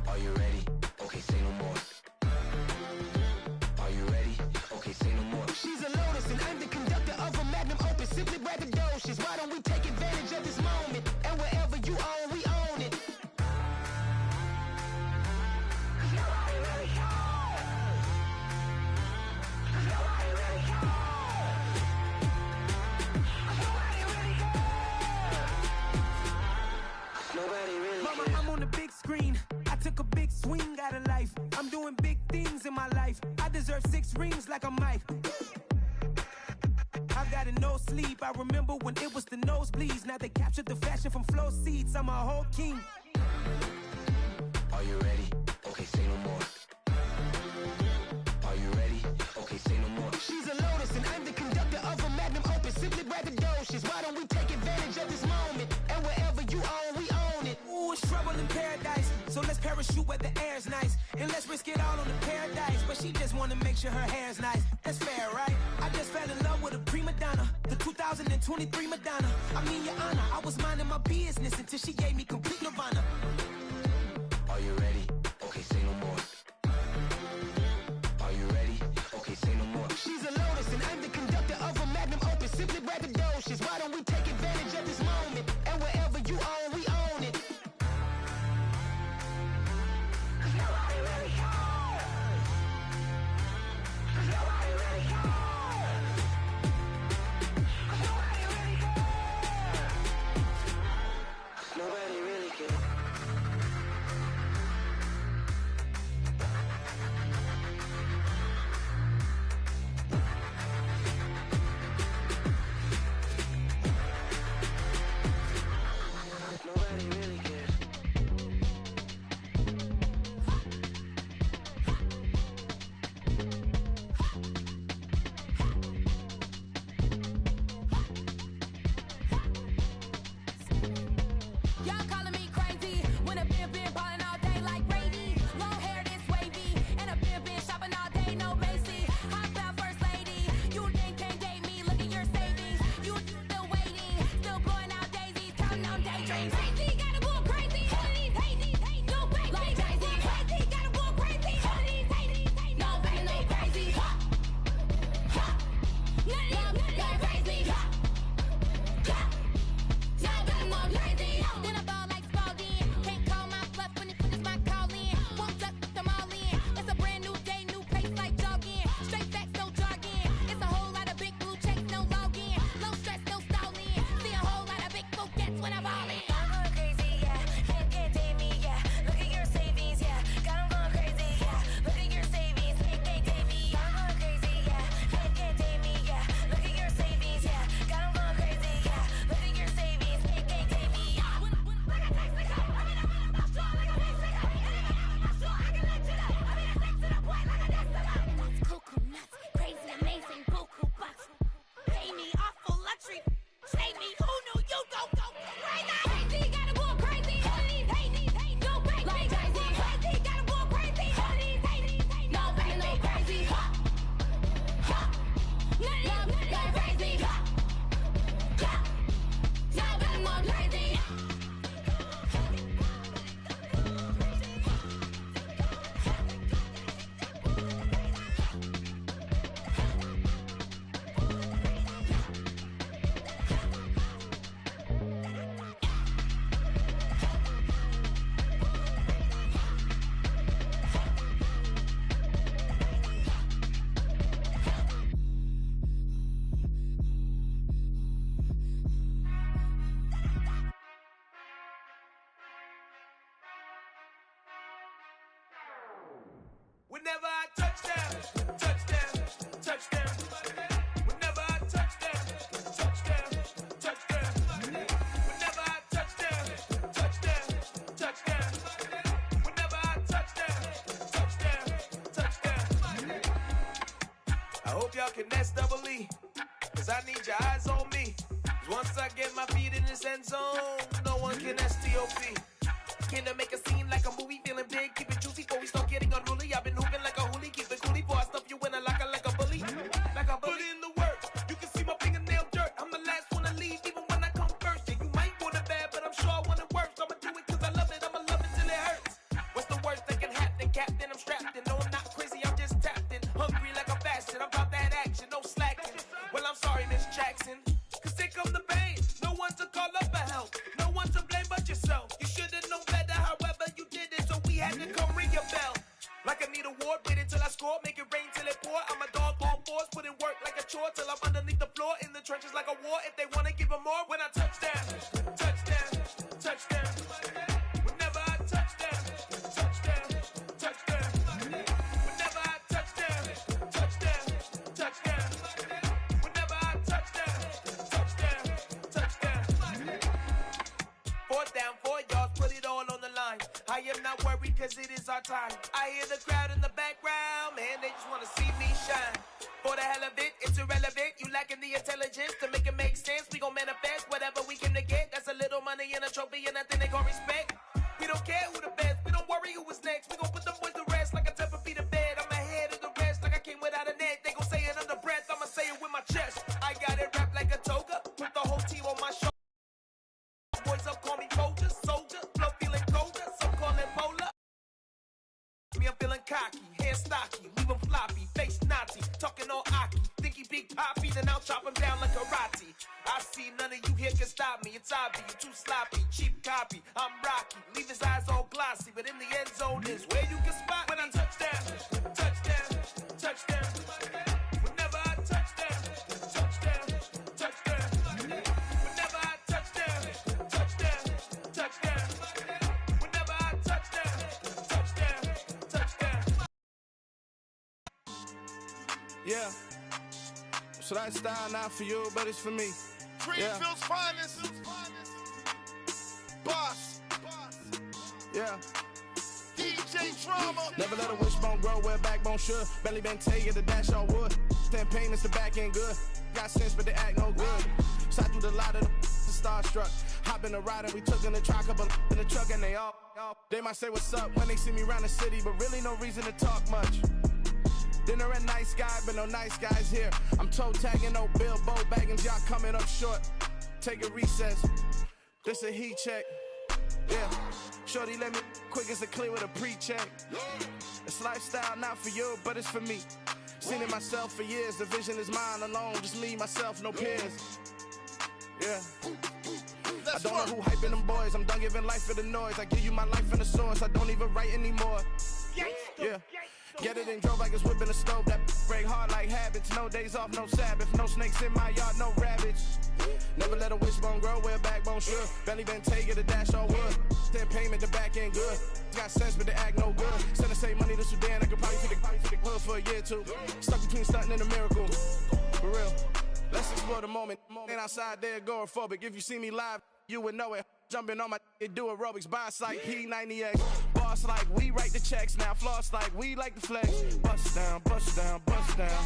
Are you ready? Okay, say no more. Are you ready? Okay, say no more. She's a lotus and I'm the conductor of a magnum opus. Simply braggadocious. Why don't we take advantage of this moment? And wherever you own, we own it. I'm on the big screen. I took a big swing out of life. I'm doing big things in my life. I deserve 6 rings like a Mike. I've got no sleep. I remember when it was the nosebleeds. Now they captured the fashion from flow seats. I'm a whole king. Are you ready? Okay, say no more. Are you ready? Okay, say no more. She's a lotus and I'm the conductor of a magnum opus. Simply braggadocious. Why don't we take advantage of this moment? And wherever you own, we own it. Ooh, it's trouble in paradise. So let's parachute where the air's nice. And let's risk it all on the paradise. But she just wanna make sure her hair's nice. That's fair, right? I just fell in love with a prima donna. The 2023 Madonna. I mean, your honor, I was minding my business until she gave me complete nirvana. Are you ready? Okay, say no more. Are you ready? Okay, say no more. She's a lotus and I'm the conductor of a magnum opus. Simply braggadocious. Why don't we take advantage of this moment? And wherever you own, we own it. Nobody really cares. Nobody really cares. Nobody really cares. Nobody really cares. Whenever I touch down, touchdown, touchdown. Whenever I touch down, touchdown, touchdown. Whenever I touch down, touchdown, touchdown. Whenever I touch down, touchdown, touchdown. I hope y'all can nest double E, cause I need your eyes on me. Cause once I get my feet in this end zone, no one can STOP. Can I make a scene like a movie, feeling big, keep it juicy before we start getting unruly. I've been hooping like a hoolie, keep it coolie before I stuff you in a locker like a bully. Like a bully. Put in the work, you can see my fingernail dirt. I'm the last one to leave, even when I come first. And you might want it bad, but I'm sure I want it worse. I'ma do it cause I love it, I'ma love it till it hurts. What's the worst that can happen, Captain? I'm strapped in, no I'm not crazy, I'm just tapped in. Hungry like a fashion, I'm about that action, no slacking. Well I'm sorry, Miss Jackson, cause here come the pain. No one to call up for help, no one to blame but yourself. You should've known better, however you did it, so we had to come ring your bell. Like I need a ward, wait until I score, make it rain till it pour. I'm a dog on force, put in work like a chore till I'm underneath the floor, in the trenches like a war. If they wanna give them more, when I touch down, touchdown, touchdown. Whenever I touch down, touchdown, touchdown. Whenever I touch down, touchdown, touchdown. Whenever I touch down, touchdown, touchdown. 4th down, 4 yards, put it all on the line. I am not worried cause it is our time. I hear the crowd in the background, man, they just wanna see me shine. For the hell of it, it's irrelevant. You lacking the intelligence to make it make sense. We gon' manifest whatever we came to get. That's a little money and a trophy and nothing they gon' respect. We don't care who the best, we don't worry who is next. We gon' put them boys to rest like a 10-feet of bed. I'm ahead of the rest like I came without a net. They gon' say it under breath, I'ma say it with my chest. I got it wrapped like a toga, put the whole team on my shoulder. Boys up, call me Folger, soldier, flow feeling colder, some call it polar. Me, I'm feeling cocky, hair stocky, leave him floppy, face Nazi, talking all Aki, think he big poppy, then I'll chop him down like karate. I see none of you here can stop me, it's obvious, you too sloppy, cheap copy, I'm Rocky, leave his eyes all glossy, but in the end zone is where you can spot when I touch down, touchdown, touchdown. Whenever I touch down, touchdown, touchdown. Whenever I touch down, touchdown, touchdown. Whenever I touch down, touchdown, touchdown. Yeah. So that style not for you, but it's for me. Greenfield's finest. Boss. Yeah. DJ Drama. Never let a wishbone grow where a backbone should. Belly been take it, the dash all wood. 10 payments, the back end good. Got sense, but they act no good. Shot through the lot of the starstruck. Hop in the ride and we took in the truck, couple in the truck and they all. They might say what's up when they see me around the city, but really no reason to talk much. Dinner a nice guy, but no nice guys here. I'm toe tagging, no Bilbo Baggins, y'all coming up short. Take a recess. This a heat check. Yeah. Shorty let me quick as a clear with a pre-check. It's lifestyle not for you, but it's for me. Seen it myself for years. The vision is mine alone. Just me, myself, no peers. Yeah. I don't know who hyping them boys. I'm done giving life for the noise. I give you my life in the source. I don't even write anymore. Yeah. Get it and drove like it's whipping a stove. That break hard like habits. No days off, no Sabbath. No snakes in my yard, no rabbits. Never let a wishbone grow where a backbone should. Belly been take it, the dash all wood. 10 payment, the back end good. Got sense, but they act no good. Send the same money to Sudan. I could probably take the hood for a year or two. Stuck between stunting and a miracle. For real. Let's explore the moment. Ain't outside there agoraphobic. If you see me live, you would know it. Jumping on my do aerobics, boss like P90X. Boss like we write the checks now. Floss like we like the flex. Bust down, bust down, bust down.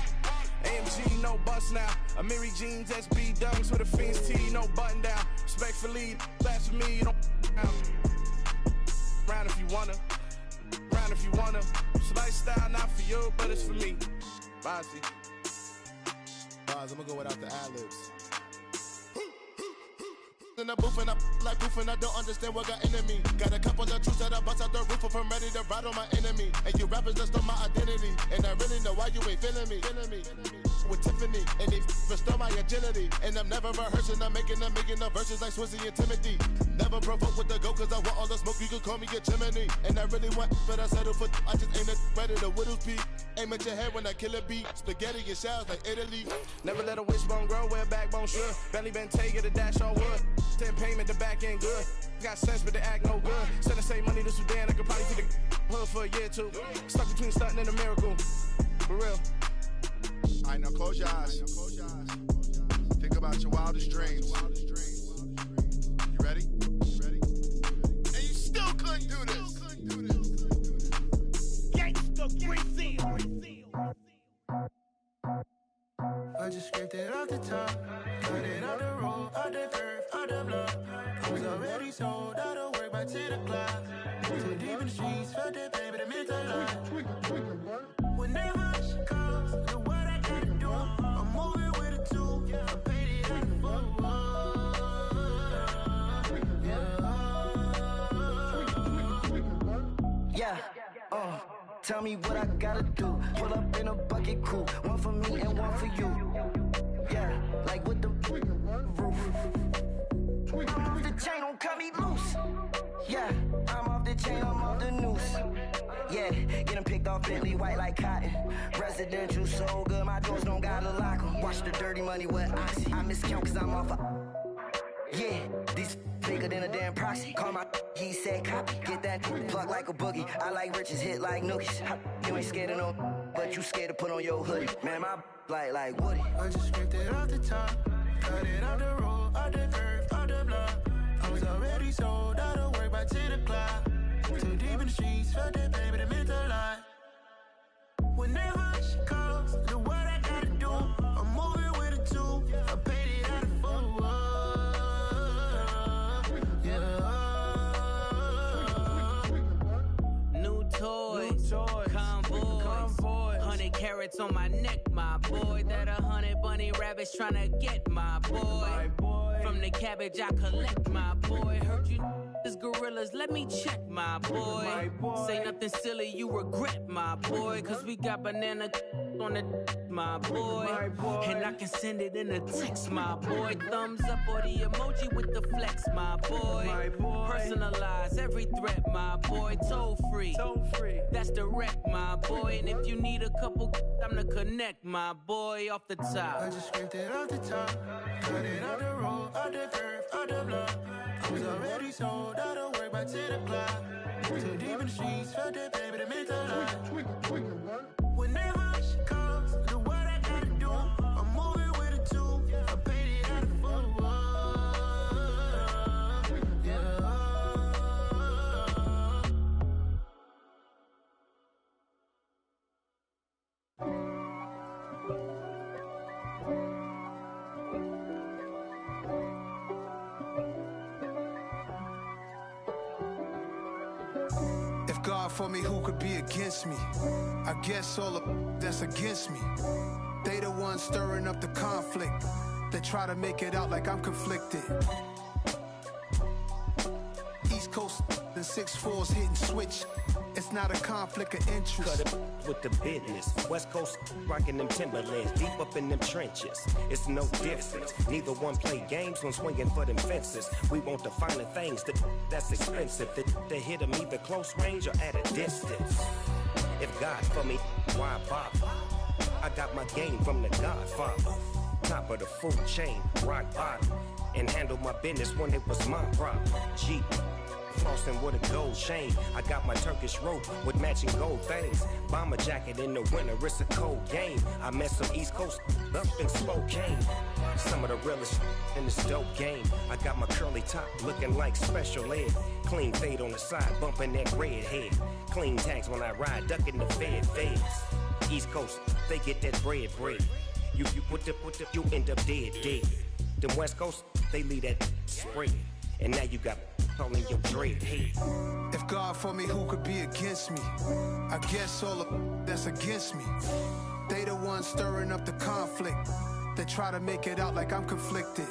AMG, no bust now. Amiri jeans, SB dunks with a Fiends T, no button down. Respectfully, that's for me, you don't round if you wanna. Round if you wanna. It's lifestyle not for you, but it's for me. Bossy. Bars, I'm gonna go without the ad-libs. In the booth and I like proof and I don't understand what got into me. Got a couple of truths that I bust out the roof if I'm ready to ride on my enemy. And you rappers just stole my identity. And I really know why you ain't feeling me. With Tiffany and they restore my identity. agility. And I'm never rehearsing, I'm making a million of verses like Swizzy and Timothy. Never provoke with the go, cause I want all the smoke, you can call me a chimney. And I really want, but I settle for, I just aim at better the widow's peak. Aim at your head when I kill a beat. Spaghetti and shells like Italy. Never let a wishbone grow where a backbone should. Belly been taking a dash on wood. 10 payment, the back end good. Got sense, but the act no good. Send the same money to Sudan, I could probably see the hood for a year or two. Stuck between stunting and a miracle. For real. I know, close your eyes. Think about your wildest dreams. You ready? And you still couldn't do this. Gangsta Brazil. I just scraped it off the top, cut it off the road, off the curve, off the block. I was already sold, out of work by 10 o'clock. Too deep in the streets, felt that pain, but it meant a lot. Whenever she calls, look what I gotta do. I'm moving with a two, I paid it out the full. Yeah, tell me what I gotta do. Pull up in a bucket crew, one for me and one for you. Yeah, like with the roof. I'm off the chain, don't cut me loose. Yeah, I'm off the chain, I'm off the noose. Yeah, get them picked off Bentley, white like cotton. Residential so good, my doors don't gotta lock them. Watch the dirty money with Oxy. I miscount cause I'm off a... Yeah, these bigger than a damn proxy. Call my he said copy. Get that plug like a boogie. I like riches, hit like nookies. You ain't scared of no, but you scared to put on your hoodie. Man, my like Woody. I just scraped it off the top, cut it off the road, off the curve, off the block. I was already sold, out of work by 10 o'clock. Too deep in the streets, felt that baby, it meant a lot. Whenever she calls, look what I gotta do. I'm moving with a two, I paid it out of full. Toys, convoys, 100 carats on my neck, my boy. That 100 bunny rabbits tryna get my boy. From the cabbage I collect, my boy. Heard you is gorillas, let me check, my boy. Say nothing silly, you regret, my boy. Cause we got banana on the my boy. And I can send it in a text, my boy. Thumbs up or the emoji with the flex, my boy. Personalize every threat, my boy. Toll free. That's direct, my boy. And if you need a couple, I'm the connect, my boy. Off the top. I just scraped it off the top, cut it off the road, off the curve, off the block. I was already sold, out of work by 10 o'clock. Too deep in the streets, felt that baby, it meant a lot. Whenever she calls, look what I gotta do. I'm moving with a two, I paid it out of full. If God for me, who could be against me? I guess all of that's against me. They the ones stirring up the conflict. They try to make it out like I'm conflicted. East Coast and 6'4's hitting switch. It's not a conflict of interest. Cut it with the business. West Coast rocking them Timberlands, deep up in them trenches. It's no difference. Neither one play games when swinging for them fences. We want the finer things that's expensive. They hit them either close range or at a distance. If God for me, why bother? I got my game from the Godfather. Top of the food chain, rock bottom. And handle my business when it was my problem. Jeep. Flossing with a gold chain. I got my Turkish rope with matching gold things. Bomber jacket in the winter, it's a cold game. I met some East Coast up in Spokane. Some of the realest in this dope game. I got my curly top looking like special ed. Clean fade on the side, bumping that red head. Clean tags when I ride, ducking the feds. East Coast, they get that bread. You put the, you end up dead. Them West Coast, they leave that spread. And now you got all in your dread head. If God for me, who could be against me? I guess all of that's against me. They the ones stirring up the conflict. They try to make it out like I'm conflicted.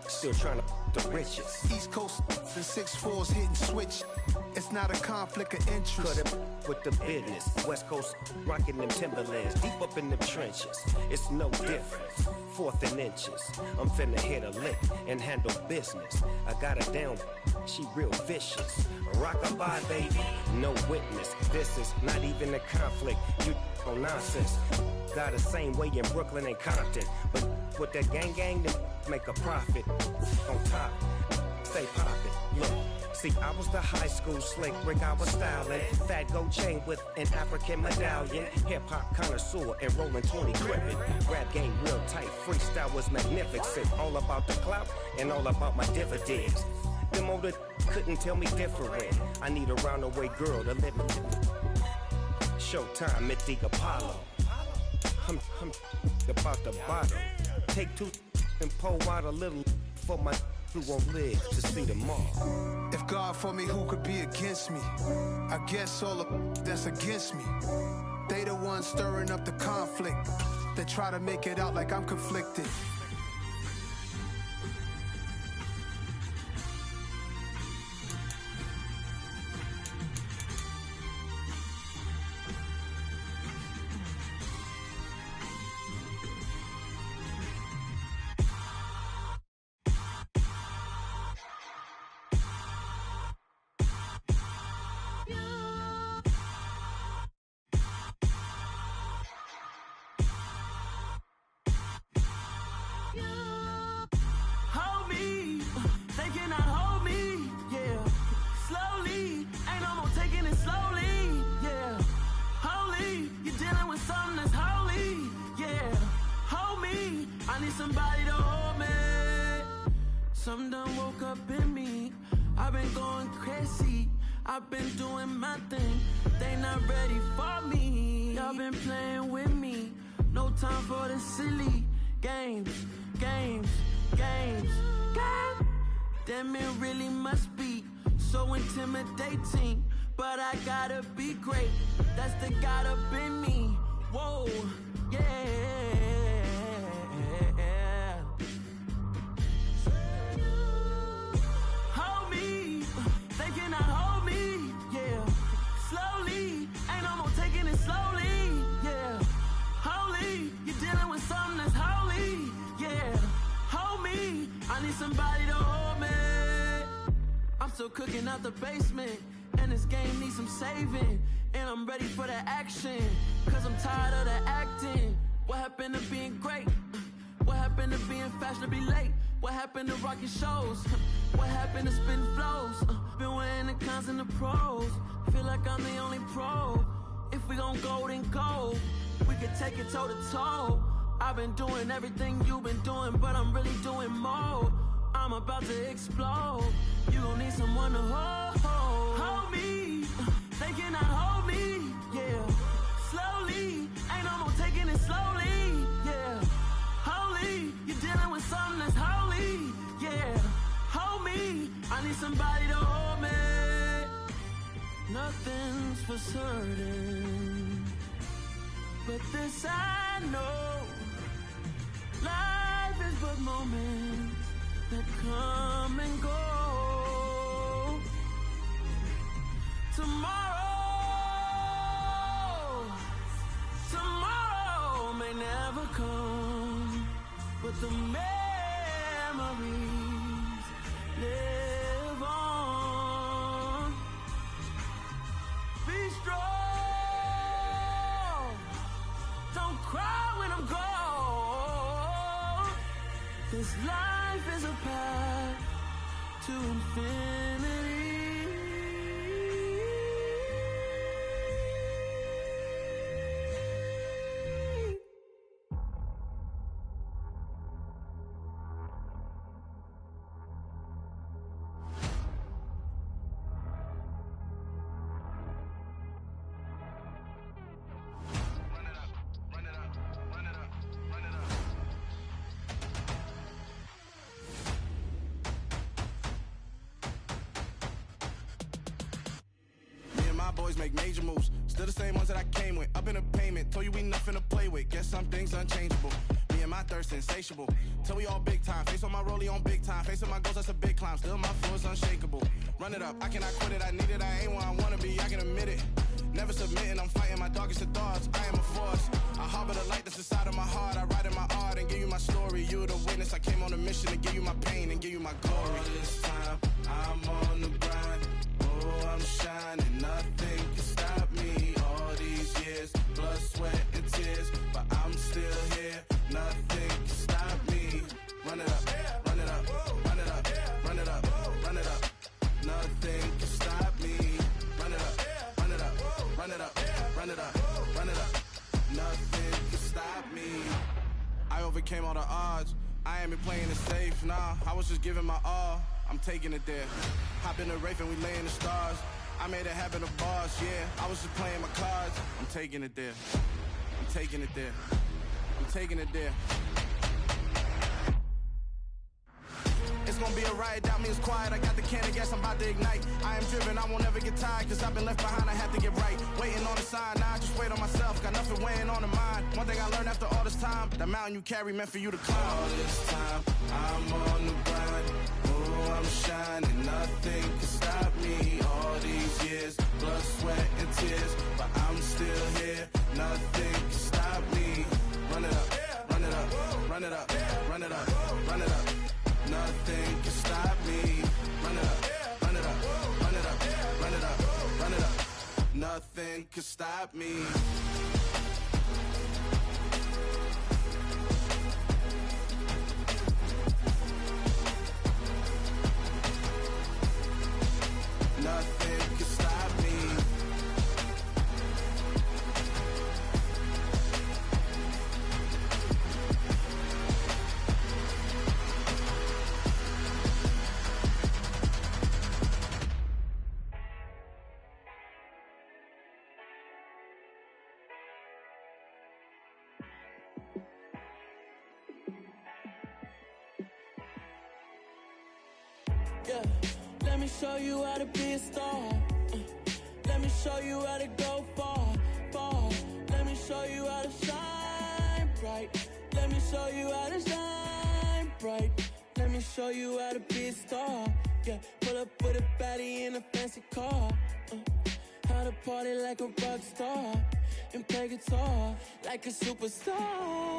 Still trying to the riches. East Coast and 6'4's hitting switch. It's not a conflict of interest. Cut it with the business. West Coast rocking them Timberlands, deep up in them trenches. It's no difference. 4th and inches. I'm finna hit a lick and handle business. I got her down, she real vicious. Rockabye, baby, no witness. This is not even a conflict. You on nonsense. Got the same way in Brooklyn and Compton, but with that gang, them make a profit. On top, stay poppin'. Look. See, I was the high school slick Rick, I was styling. Fat gold chain with an African medallion. Hip-hop connoisseur and rolling 20 gripping. Rap game real tight, freestyle was magnificent. All about the clout and all about my dividends. Them older couldn't tell me different. I need a roundaway girl to live in. Showtime at the Apollo. I'm about the bottle. Take 2 and pour out a little for my who won't live to see tomorrow. If God for me, who could be against me? I guess all the that's against me. They the ones stirring up the conflict. They try to make it out like I'm conflicted. Something done woke up in me. I've been going crazy. I've been doing my thing. They not ready for me. Y'all been playing with me. No time for the silly games. God damn, it really must be so intimidating. But I gotta be great. That's the God up in me. Whoa, yeah. Somebody to hold me. I'm still cooking out the basement, and this game needs some saving. And I'm ready for the action, cause I'm tired of the acting. What happened to being great? What happened to being fashionably late? What happened to rocking shows? What happened to spitting flows? Been weighing the cons and the pros. Feel like I'm the only pro. If we gon' go, then go. We can take it toe to toe. I've been doing everything you've been doing, but I'm really doing more. I'm about to explode. You gon' need someone to hold me. They cannot hold me, yeah. Slowly, ain't no more taking it slowly, yeah. Holy, you're dealing with something that's holy, yeah. Hold me, I need somebody to hold me. Nothing's for certain, but this I know. Life is but moments that come and go. Tomorrow may never come, but the memories live on. Be strong, don't cry when I'm gone. This life is a path to infinity. Boys make major moves, still the same ones that I came with. Up in a payment, told you we nothing to play with. Guess some things unchangeable. Me and my thirst insatiable. Till we all big time. Face on my rollie on big time. Facing my goals, that's a big climb. Still my flow is unshakable. Run it up, I cannot quit it. I need it, I ain't where I wanna be, I can admit it. Never submitting, I'm fighting my darkest of thoughts. I am a force. I harbor the light that's inside of my heart. I write in my art and give you my story. You're the witness. I came on a mission to give you my pain and give you my glory. All this time, I'm on the grind. Oh, I'm shining. Nothing can stop me. All these years, blood, sweat, and tears. But I'm still here. Nothing can stop me. Run it up, run it up, run it up, run it up, run it up. Nothing can stop me. Run it up, run it up, run it up, run it up, run it up. Nothing can stop me. I overcame all the odds. I ain't been playing it safe, nah. I was just giving my all. I'm taking it there. Hop in the Wraith and we lay in the stars. I made it happen to boss, yeah. I was just playing my cards. I'm taking it there. I'm taking it there. I'm taking it there. It's gonna be a riot, doubt me it's quiet. I got the can of gas, I'm about to ignite. I am driven, I won't ever get tired, cause I've been left behind, I have to get right. Waiting on the sign, now I just wait on myself. Got nothing weighing on the mind. One thing I learned after all this time, the mountain you carry meant for you to climb. All this time, I'm on the grind. Oh, I'm shining, nothing can stop me. All these years, blood, sweat, and tears. But I'm still here, nothing can stop me. Run it up, run it up, run it up, run it up, run it up. Nothing can stop me. Run it up, run it up, run it up, run it up, run it up. Nothing can stop me. Nothing can stop me. Yeah, let me show you how to be a star. Let me show you how to go far, far. Let me show you how to shine bright. Let me show you how to shine bright. Let me show you how to be a star. Yeah, pull up with a baddie in a fancy car. How to party like a rock star and play guitar like a superstar.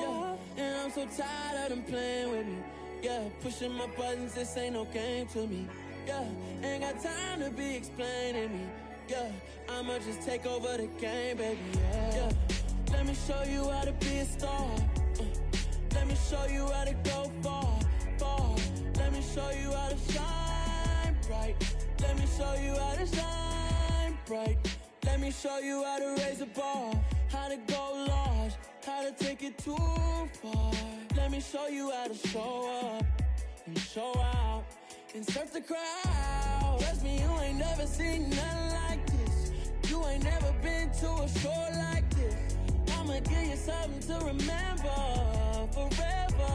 Yeah, and I'm so tired of them playing with me. Yeah, pushing my buttons, this ain't no game to me. Yeah, ain't got time to be explaining me. Yeah, I'ma just take over the game, baby. Yeah, let me show you how to be a star. Let me show you how to go far, far. Let me show you how to shine bright. Let me show you how to shine bright. Let me show you how to raise a bar, how to go large, how to take it too far. Let me show you how to show up and show out and surf the crowd. Trust me, you ain't never seen nothing like this. You ain't never been to a show like this. I'ma give you something to remember forever.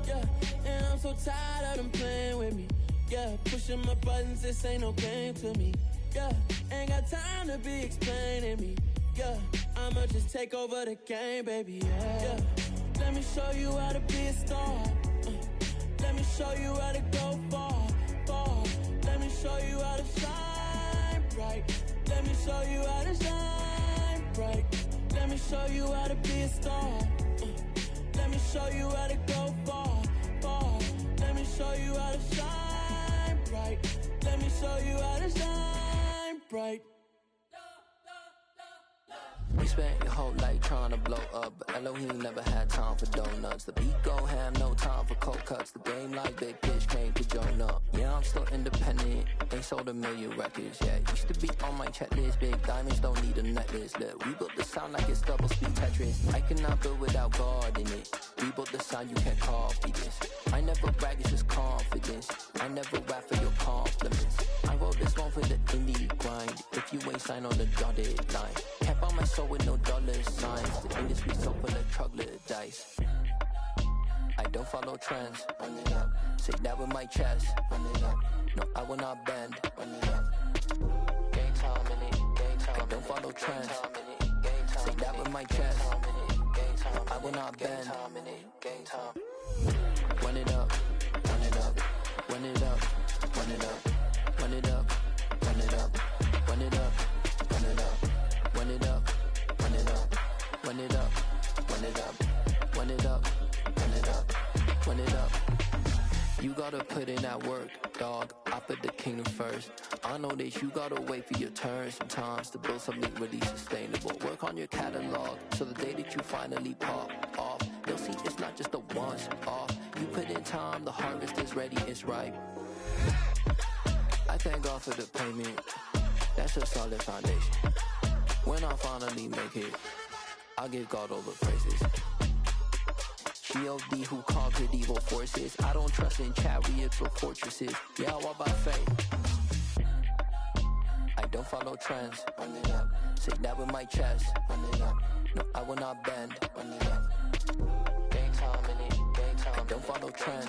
Yeah, and I'm so tired of them playing with me. Yeah, pushing my buttons, this ain't no game to me. Yeah, ain't got time to be explaining me. Yeah, I'ma just take over the game, baby. Yeah, let me show you how to be a star. Let me show you how to go far, far. Let me show you how to shine bright. Let me show you how to shine bright. Let me show you how to be a star. Let me show you how to go far, far. Let me show you how to shine bright. Let me show you how to shine bright. We spent your whole life trying to blow up, but Elohim never had time for donuts. The beat go ham, no time for cold cuts. The game like Big Pitch came to join up. Yeah, I'm still independent, ain't sold a million records yet. Used to be on my checklist, big diamonds don't need a necklace. Look, we built the sound like it's double speed Tetris. I cannot build without God in it. We built the sound, you can't copy this. I never brag, it's just confidence. I never rap for your compliments. I wrote this one for the indie grind. If you ain't signed on the dotted line, kept on my soul with no dollar signs. The industry so full of troglodytes. I don't follow trends. Run it up. Say that with my chest. Run it up. No, I will not bend. Run it up. Gang time in it. Gang time. I don't follow trends. Say that with my chest. I will not bend. Game time. Run it up, run it up, run it up, run it up, run it up, run it up, run it up, run it up, run it up, run it up, run it up, run it up, run it up, run it up, run it up. You gotta put in that work, dog. I put the kingdom first. I know that you gotta wait for your turn sometimes to build something really sustainable. Work on your catalog so the day that you finally pop off, they'll see it's not just a once off. You put in time, the harvest is ready, it's ripe. I thank God for the payment. That's a solid foundation. When I finally make it, I give God all the praises. G.O.D. who conquered evil forces. I don't trust in chariots or fortresses. Yeah, I walk by faith. I don't follow trends. Run it up. Say that with my chest. Run it up. No, I will not bend. Run it up. Game time in it. Game time. I don't follow trends.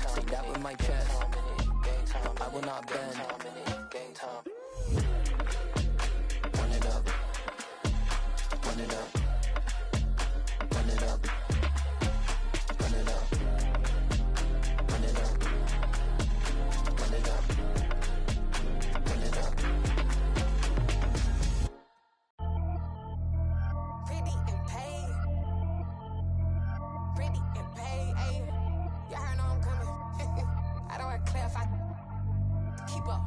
Say that with my chest. I will not bend. Game time. Run it up. Run it up. Run it up. Run it up. Run it up. Run it up. Run it up. Pretty and paid. Pretty and paid. Ayy. Y'all heard know I'm coming. I don't have Clef. I keep up.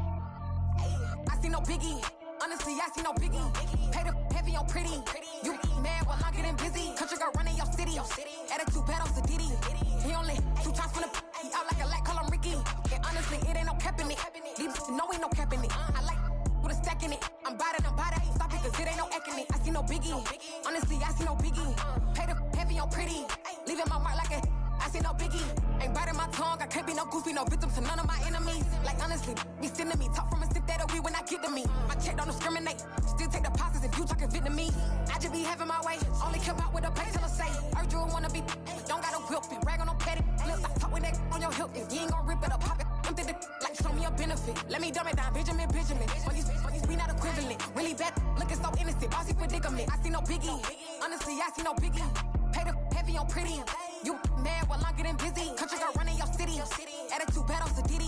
Ayy. I see no biggie. Honestly, I see no biggie. Pay the heavy on pretty. You mad while I'm getting busy. Country girl running your city. Attitude bad on Sadidi. He only 2 times from the he out like a lack, call him Ricky. And honestly, it ain't no cap in it. These know ain't no cap in it. I like with a stack in it. I'm about it. Stop it, cause it ain't no eck in it. I see no biggie. Honestly, I see no biggie. Pay the heavy on pretty. Leaving my mark like a I see no biggie. Ain't biting my tongue. I can't be no goofy, no victim to none of my enemies. Like honestly, be sending me talk from a sip that a weed when I get to me. My check don't discriminate. Still take deposits if you talking Vietnamese. I just be having my way. Only care about what the pay till I say. Urge you wanna be. Don't got a whip and rag on no petty. Let's stop talk with that on your hip. If you ain't gon' rip it up, pop it. I'm thinking like show me a benefit. Let me dumb it down, Benjamin. We not equivalent. Really bad, looking so innocent. Bossy predicament. I see no biggie. Honestly, I see no biggie. Pay the heavy on pretty. You mad while I'm getting busy. Country girl running your city. Attitude bad on Sadidi.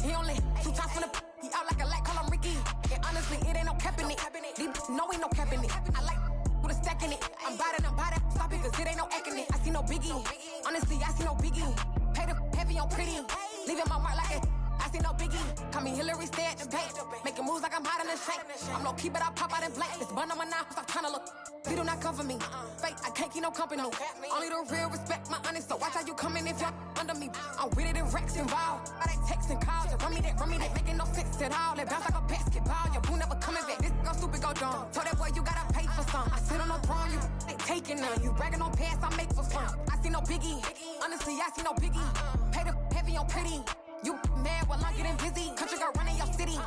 He only 2 times from the he out like a lack, call him Ricky. And honestly, it ain't no cap in it. These know ain't no cap in it. I like with a stack in it. I'm about it. Stop it, cause it ain't no eck in it. I see no biggie. Honestly, I see no biggie. Pay the heavy on pretty. Leaving my mark like a I see no biggie. Call me Hillary, stay at the bank. Making moves like I'm hiding in shank. I'm low key, but I pop out in blank. This bun on my knife, stop trying to look. They do not cover me. Fake, I can't keep no company. Only the real respect my honest. So watch how you coming if you're under me. I'm with it in Rex involved. I they texting calls. Just run me that. Making no sense at all. They bounce like a basketball. Your boo never coming back. This go stupid, go dumb. Told that boy you gotta pay for some. I sit on no throne, you ain't taking none. You bragging on pants, I make for fun. I see no biggie. Honestly, I see no biggie. Pay the heavy on pretty. You mad while I'm getting busy. Country girl running your city.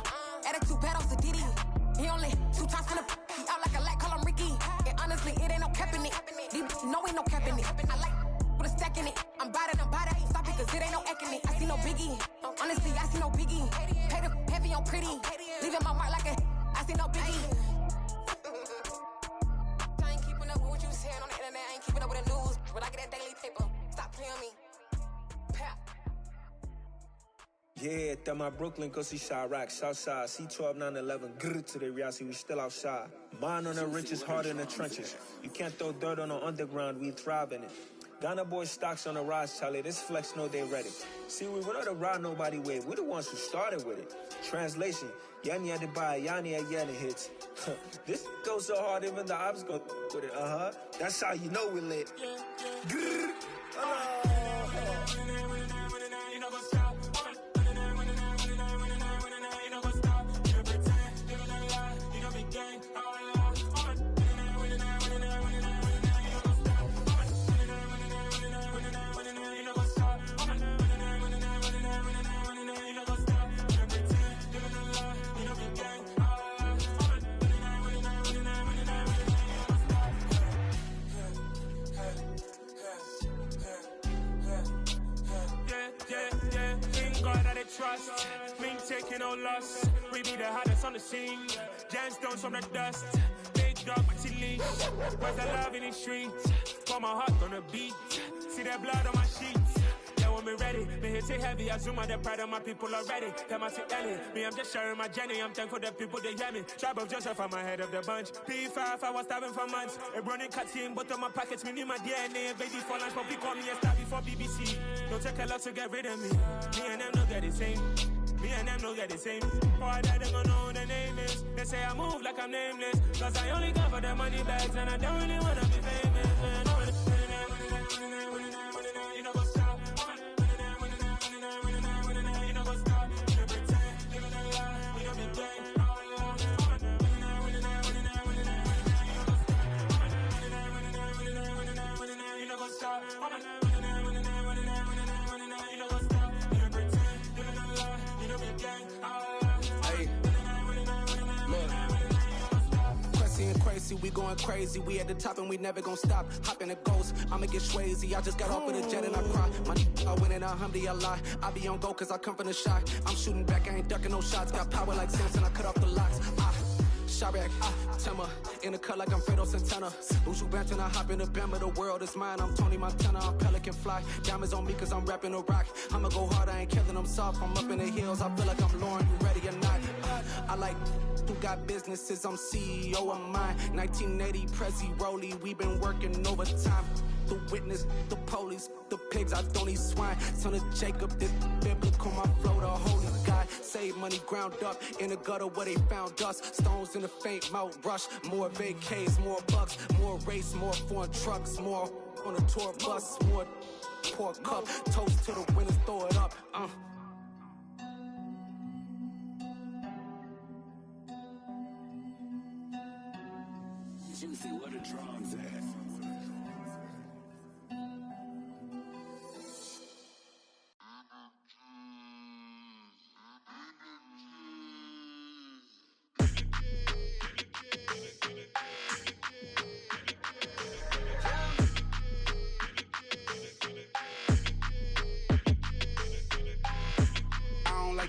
Attitude bad on Sadidi. He only 2 times from the he out like a lack, call him Ricky. And honestly, it ain't no cap in it. These know ain't no cap in it. I like with a stack in it. I'm about it. Stop it, cause it ain't no eck in it. I see no biggie. Honestly, I see no biggie. Pay the heavy on pretty. Leaving my mark like a I see no biggie. I ain't keeping up with what you saying on the internet. I ain't keeping up with the news. But I get that daily paper. Stop playing me. Pap. Yeah, that my Brooklyn, go see Chirac, Southside, C12, 911, grrr to the reality, we still outside. Mine on the riches, hard in the trenches. You can't throw dirt on the underground, we thrive in it. Ghana boys stocks on the rise, Charlie, this flex know they ready. See, we not to ride nobody way, we the ones who started with it. Translation, Yanni had to buy, Yanni had Yanni hits. This goes so hard, even the ops go with it, That's how you know we lit. Grrr, trust, me taking no loss. We be the hardest on the scene. Gemstones from the dust. Big dog, but she leash. Where's the love in these streets? Put my heart on the beat. See that blood on my sheets. Yeah, when me ready, me hit it heavy. I zoom out the pride of my people already. Tell my sit Ellie, me I'm just sharing my journey. I'm thankful that people they hear me. Tribe of Joseph, I'm ahead of the bunch. P5, I was starving for months. A running cutscene, but on my pockets, me need my DNA. Baby for lunch, but we call me a star before BBC. Don't take a lot to get rid of me. Me and them don't get the same. Me and them don't get the same. Boy, that they gonna know who the name is. They say I move like I'm nameless. Cause I only come for the money bags and I don't really wanna be famous. You know, go stop. You know, go stop. You know, pretend. Living a lie. You know, be gay. You know, go stop. Crazy, we going crazy. We at the top and we never gonna stop. Hop in a ghost, I'ma get swayzy. I just got off with a jet and I cry. My I win in a Humvee, I lie. I be on go cause I come from the shot. I'm shooting back, I ain't ducking no shots. Got power like Samson, I cut off the locks. Sharek, Timmer, in the cut like I'm Fredo Santana. Buju Banton, I hop in the Bama, the world is mine. I'm Tony Montana, I'm Pelican Fly. Diamonds on me cause I'm rapping a rock. I'ma go hard, I ain't killing them soft. I'm up in the hills, I feel like I'm Lauren, you ready or not? I like who got businesses, I'm CEO of mine. 1980, Prezi Rolly, we been working overtime. The witness, the police, the pigs, I don't eat swine. Son of Jacob, this biblical, my flow, the holy God. Save money ground up in the gutter where they found us. Stones in the faint mouth rush. More vacays, more bucks, more race, more foreign trucks, more on a tour bus, more pour cup. Toast to the winners, throw it up. Juicy, what a drums at.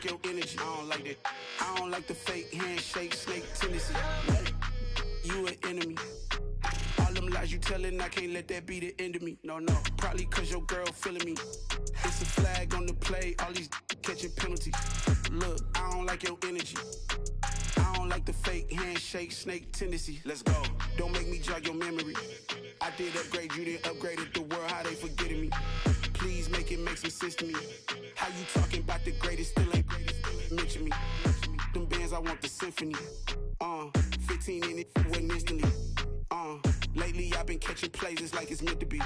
Your energy, I don't like that. I don't like the fake handshake, snake tendency. You an enemy. All them lies you telling, I can't let that be the end of me. No, probably cause your girl feeling me. It's a flag on the play, all these catching penalties. Look, I don't like your energy. I don't like the fake handshake, snake tendency. Let's go. Don't make me jog your memory. I did upgrade, you didn't upgrade it. The world, how they forgetting me. Please make it make some sense to me. How you talking about the greatest, still ain't mention me. Them bands, I want the symphony. 15 in it, went instantly. Lately I've been catching plays, it's like it's meant to be.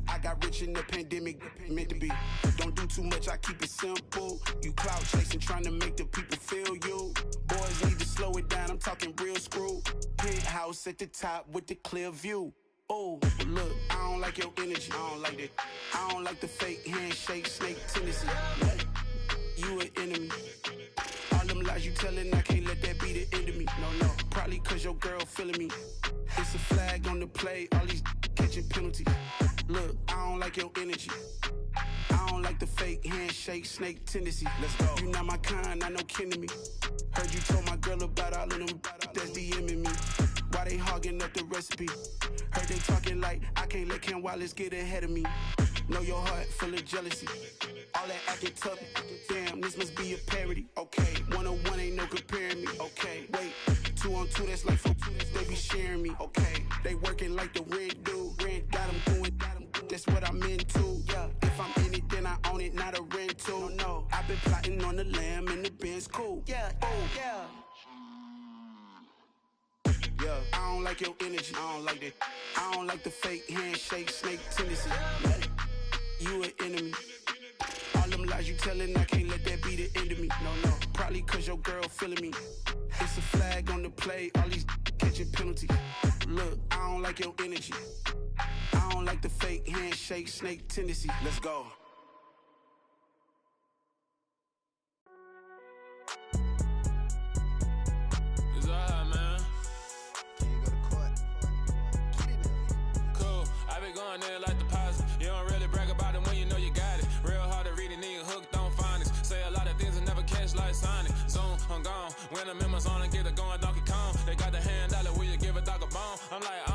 I got rich in the pandemic, meant to be. Don't do too much, I keep it simple. You clout chasing, trying to make the people feel you. Boys need to slow it down, I'm talking real screw. Penthouse at the top with the clear view. Oh, look, I don't like your energy. I don't like that. I don't like the fake handshake, snake tendency. You an enemy. All them lies you telling, I can't let that be the end of me. No, probably cause your girl feeling me. It's a flag on the play, all these catching penalties. Look, I don't like your energy. I don't like the fake handshake, snake tendency. Let's go. You not my kind, I know kin to me. Heard you told my girl about all of them that's DMing me. Why they hogging up the recipe? Heard they talking like I can't let Ken Wallace get ahead of me. Know your heart full of jealousy. All that acting tough, damn, this must be a parody. Okay, 1-on-1 ain't no comparing me. Okay, wait, 2-on-2, that's like 4-2, they be sharing me. Okay, they working like the rent do. Rent got them going, that's what I'm into. Yeah, if I'm in it, then I own it, not a rental. No, I've been plotting on the lamb and the Benz cool. Yeah, yeah. Yeah, I don't like your energy. I don't like that. I don't like the fake handshake, snake tendency. You an enemy. All them lies you telling, I can't let that be the end of me. No, probably cause your girl feeling me. It's a flag on the play, all these catching penalties. Look, I don't like your energy. I don't like the fake handshake, snake tendency. Let's go. It's alright, man. Cool, I been going there like deposit. You don't really brag about it when you know you got it. Real hard to read a nigga hooked on phonics. Say a lot of things and never catch like Sonic. Zoom, I'm gone. When the members on and get it going Donkey Kong. They got the hand dollar, will you give a dog a bone? I'm like,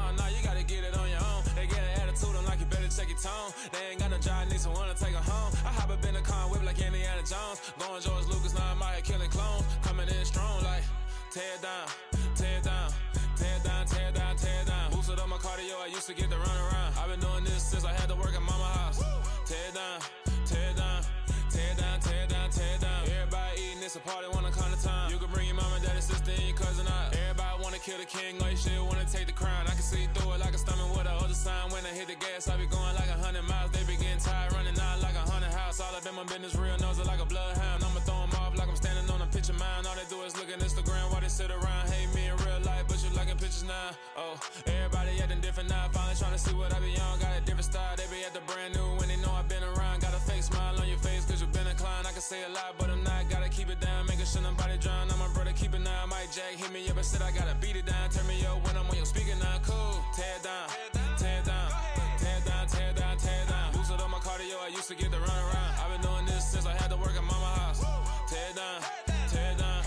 tone. They ain't got no job, need someone to take her home. I hop up in the car, whip like Indiana Jones. Going George Lucas, now I'm out here killing clones. Coming in strong like, tear down, tear down, tear down, tear down, tear down. Boosted up my cardio, I used to get to run around. I've been doing this since I had to work at mama house. Tear down, tear down, tear down, tear down, tear down. Everybody eating, it's a party, wanna come to time. You can bring your mama, daddy, sister, and your cousin out. Everybody wanna kill the king, or you shit wanna take the crown. I can see through it like a stomach with a other sign. When I hit the gas, I be going like 100 miles. They be getting tired, running out like 100 house. All up in my business, real nose it like a bloodhound. I'ma throw them off like I'm standing on a picture mine. All they do is look at Instagram while they sit around. Hate me in real life, but you liking pictures now. Oh, everybody acting different now. Finally trying to see what I be on. Got a different style, they be at the brand new when they know I've been around. Got a fake smile on your face cause you been inclined. I can say a lot, but I'm not. Gotta keep it down, making sure nobody drown. I'm my brother, keep it now. Mike Jack hit me up and said I gotta beat it down. Turn me up when I'm on your speaker now. Cool, tear down, tear down, tear down, tear down, tear down. Boosted up my cardio, I used to get to run around. I've been doing this since I had to work at mama house. Tear down, tear down,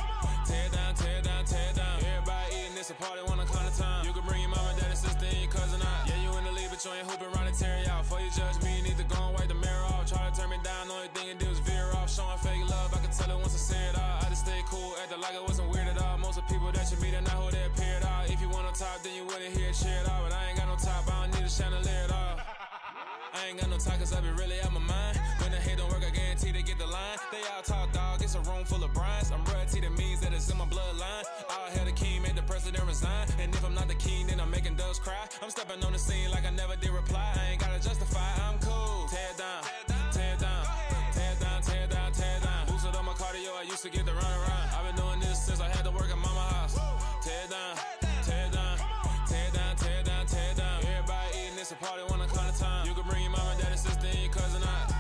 tear down, tear down, tear down. Everybody eating, it's a party, wanna come to time. You can bring your mama, daddy, sister, and your cousin out. Yeah, you in the league, but you ain't hooping around and tear you out. Before you judge me, you need to go and wipe the mirror off. Try to turn me down, only thing you do is veer off. Showing fake love, I can tell it once I say it all. I just stay cool, acting like it wasn't weird at all. Most of the people that you meet are not who they appear at all. If you want on top, then you wouldn't hear it cheer at all. But I ain't got no top, I don't need a chandelier at all. I ain't got no time cause I be really out my mind. When the hate don't work, I guarantee they get the line. They all talk dog, it's a room full of brines. I'm royalty, that means that it's in my bloodline. All hail the king, made the president resign. And if I'm not the king, then I'm making doves cry. I'm stepping on the scene like I never did reply. I ain't gotta justify, I'm cool. Tear down, tear down, tear down, tear down, tear down. Boosted up my cardio, I used to get to run around. I've been doing this since I had to work at mama house. Tear down, tear down, tear down, tear down, tear down. Everybody eating, it's a party, wanna come to time. You can bring your mama, daddy, sister, and your cousin out.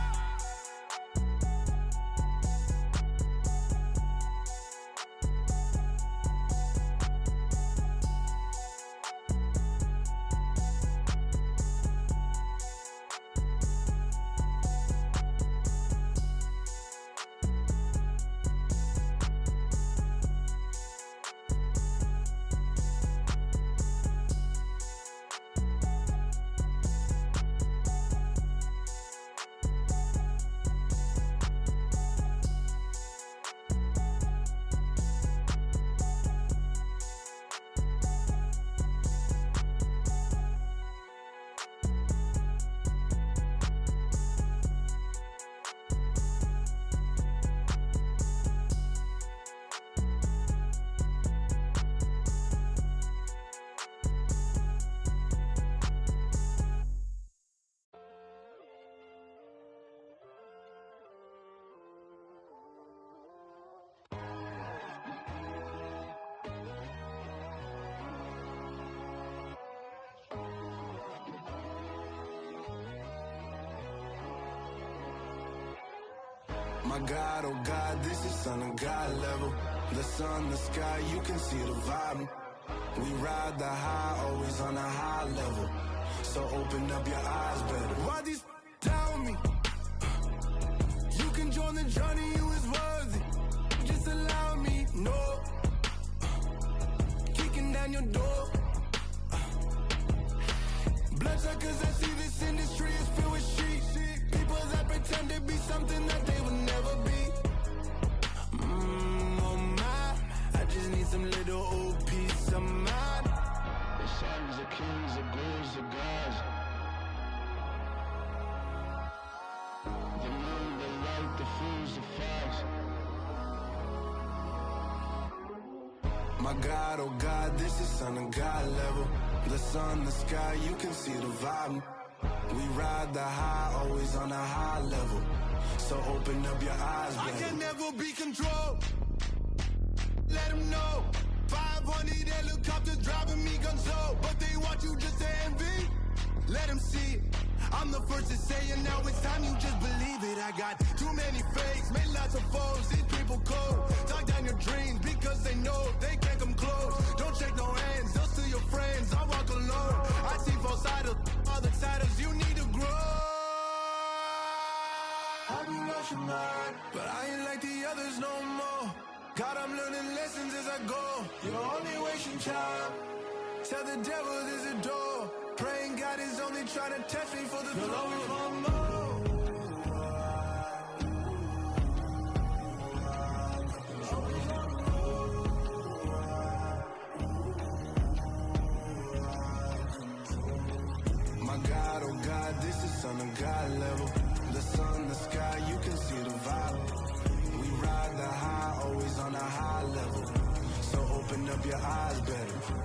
My God, oh God, this is son of God level. The sun, the sky, you can see the vibe. We ride the high, always on a high level. So open up your eyes better. Why these tell me? You can join the journey, you is worthy. Just allow me, no. Kicking down your door. Bloodsuckers, I see this industry is filled with sheep. People that pretend to be something that they will never be. Oh my, I just need some little old peace of mind. The sons are kings, the ghouls are gods. The moon, the light, the fools, the facts. My God, oh God, this is son of God level. The sun, the sky, you can see the vibe. We ride the high, always on a high level. So open up your eyes, baby. I can never be controlled. Let them know. 500 helicopters driving me gonzo. But they want you just to envy. Let them see it. I'm the first to say it, now it's time you just believe it. I got too many fakes, made lots of foes. These people cold. Talk down your dreams because they know they can't come close. Don't shake no hands, they'll steal your friends. I walk alone. I see false idols, other titles, you need to grow. I've been lost your mind, but I ain't like the others no more. God, I'm learning lessons as I go. You're only wasting time. Tell the devil there's a door. Praying God is only trying to test me for the glory for more. My God, oh God, this is Son of God level. The sun, the sky, you can see the vibe. We ride the high, always on a high level. So open up your eyes better.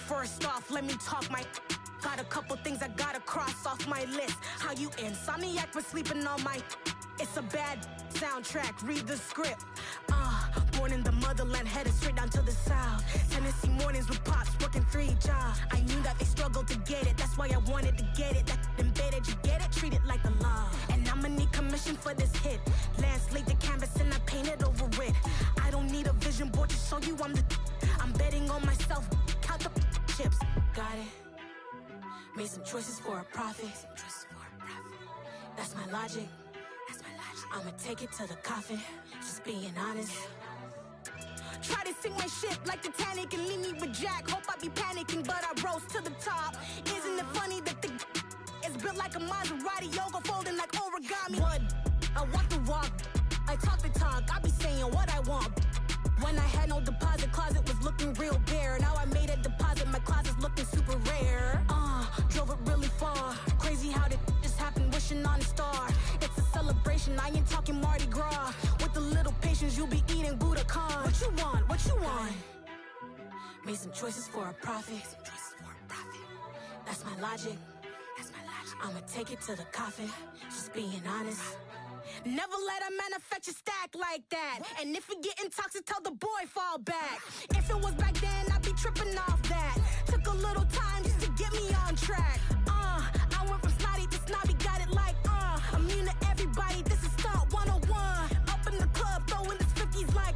First off, let me talk my. Got a couple things I gotta cross off my list. How you insomniac for sleeping on my. It's a bad soundtrack, read the script. Born in the motherland, headed straight down to the south. Tennessee mornings with pops, working 3 jobs. I knew that they struggled to get it, that's why I wanted to get it. That embedded, you get it, treat it like the law. And I'ma need commission for this hit. Lance laid the canvas and I painted over it. I don't need a vision board to show you I'm betting on myself, count the chips. Got it. Made some choices for a profit. That's my logic. I'ma take it to the coffin. Just being honest. Try to sink my ship like Titanic and leave me with Jack. Hope I be panicking, but I rose to the top. Isn't it funny that the is built like a Maserati, yoga folding like origami? What? I walk the walk, I talk the talk. I be saying what I want. When I had no deposit, closet was looking real bare. Now I made a deposit, my closet's looking super rare. Drove it really far. Crazy how did just happen, wishing on a star. It's a celebration, I ain't talking Mardi Gras. With a little patience, you'll be eating Budokan. What you want? What you want? Made some choices for a profit. That's my logic. I'ma take it to the coffin. Just being honest. Never let a manufacture stack like that. And if we getting toxic, tell the boy fall back. If it was back then, I'd be tripping off that. Took a little time just to get me on track. I went from snotty to snobby, got it like immune to everybody, this is stunt 101. Up in the club, throwing this 50s like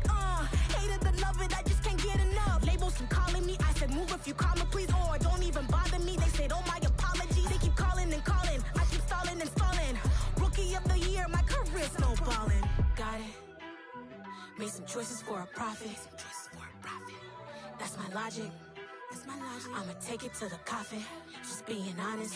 hate it or love it, I just can't get enough. Labels keep calling me, I said move if you call me please, or don't even bother me. They said oh my apologies, they keep calling and calling. I keep stalling and stalling. Rookie of the year, my career snowballing. Got it. Made some choices for a profit. That's my logic. I'ma take it to the coffin. Just being honest.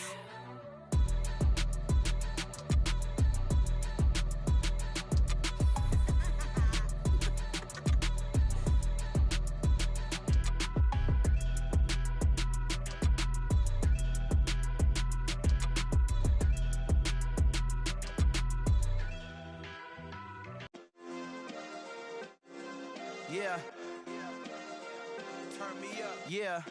Yeah. Turn me up. Yeah.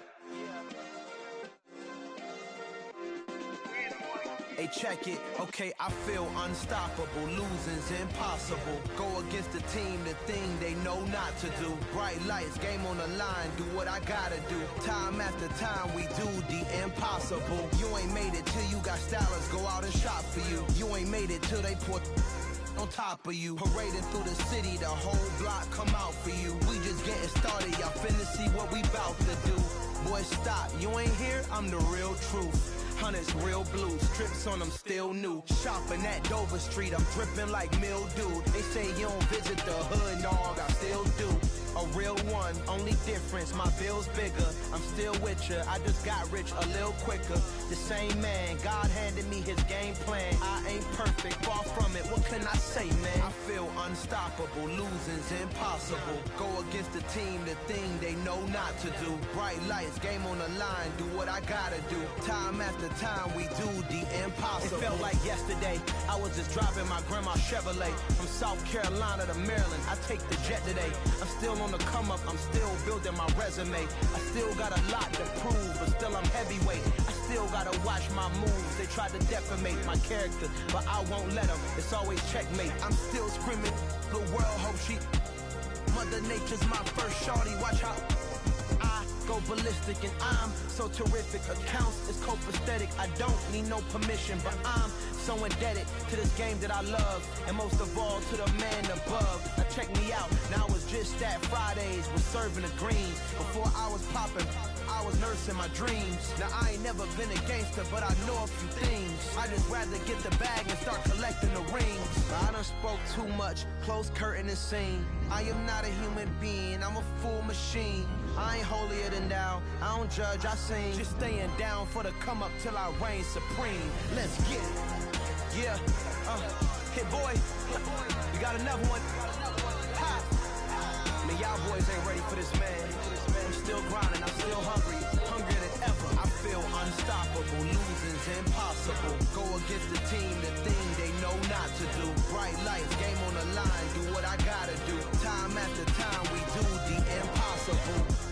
Hey, check it. Okay, I feel unstoppable. Losing's impossible. Go against the team, the thing they know not to do. Bright lights, game on the line. Do what I gotta do. Time after time, we do the impossible. You ain't made it till you got stylists go out and shop for you. You ain't made it till they put on top of you. Parading through the city, the whole block come out for you. We just getting started, y'all finna see what we bout to do. Boy, stop, you ain't here, I'm the real truth. Hunters, real blue, strips on them still new. Shopping at Dover Street, I'm dripping like mildew. They say you don't visit the hood, dog, I still do. A real one, only difference, my bill's bigger. I'm still with ya, I just got rich a little quicker. The same man, God handed me his game plan. I ain't perfect, far from it, what can I say, man? I feel unstoppable, losing's impossible. Go against the team, the thing they know not to do. Bright lights, game on the line, do what I gotta do. Time after time, we do the impossible. It felt like yesterday, I was just driving my grandma's Chevrolet. From South Carolina to Maryland, I take the jet today. I'm still on the come up, I'm still building my resume. I still got a lot to prove, but still I'm heavyweight. I still gotta watch my moves. They try to defamate my character, but I won't let them. It's always checkmate. I'm still screaming, the world hope she. Mother Nature's my first shorty, watch how I go ballistic and I'm so terrific. Accounts is copacetic, I don't need no permission, but I'm so indebted to this game that I love, and most of all to the man above. Now check me out, now it's just that Fridays was serving the greens. Before I was popping, I was nursing my dreams. Now I ain't never been a gangster, but I know a few things. I just rather get the bag and start collecting the rings. I done spoke too much, close curtain and scene. I am not a human being, I'm a full machine. I ain't holier than thou, I don't judge, I sing. Just staying down for the come up till I reign supreme. Let's get it. Yeah, hit boy, we got another one. Ha! Man, y'all boys ain't ready for this, man. I'm still grinding, I'm still hungry, hungrier than ever. I feel unstoppable, losing's impossible. Go against the team, the thing they know not to do. Bright lights, game on the line, do what I gotta do. Time after time, we do the impossible.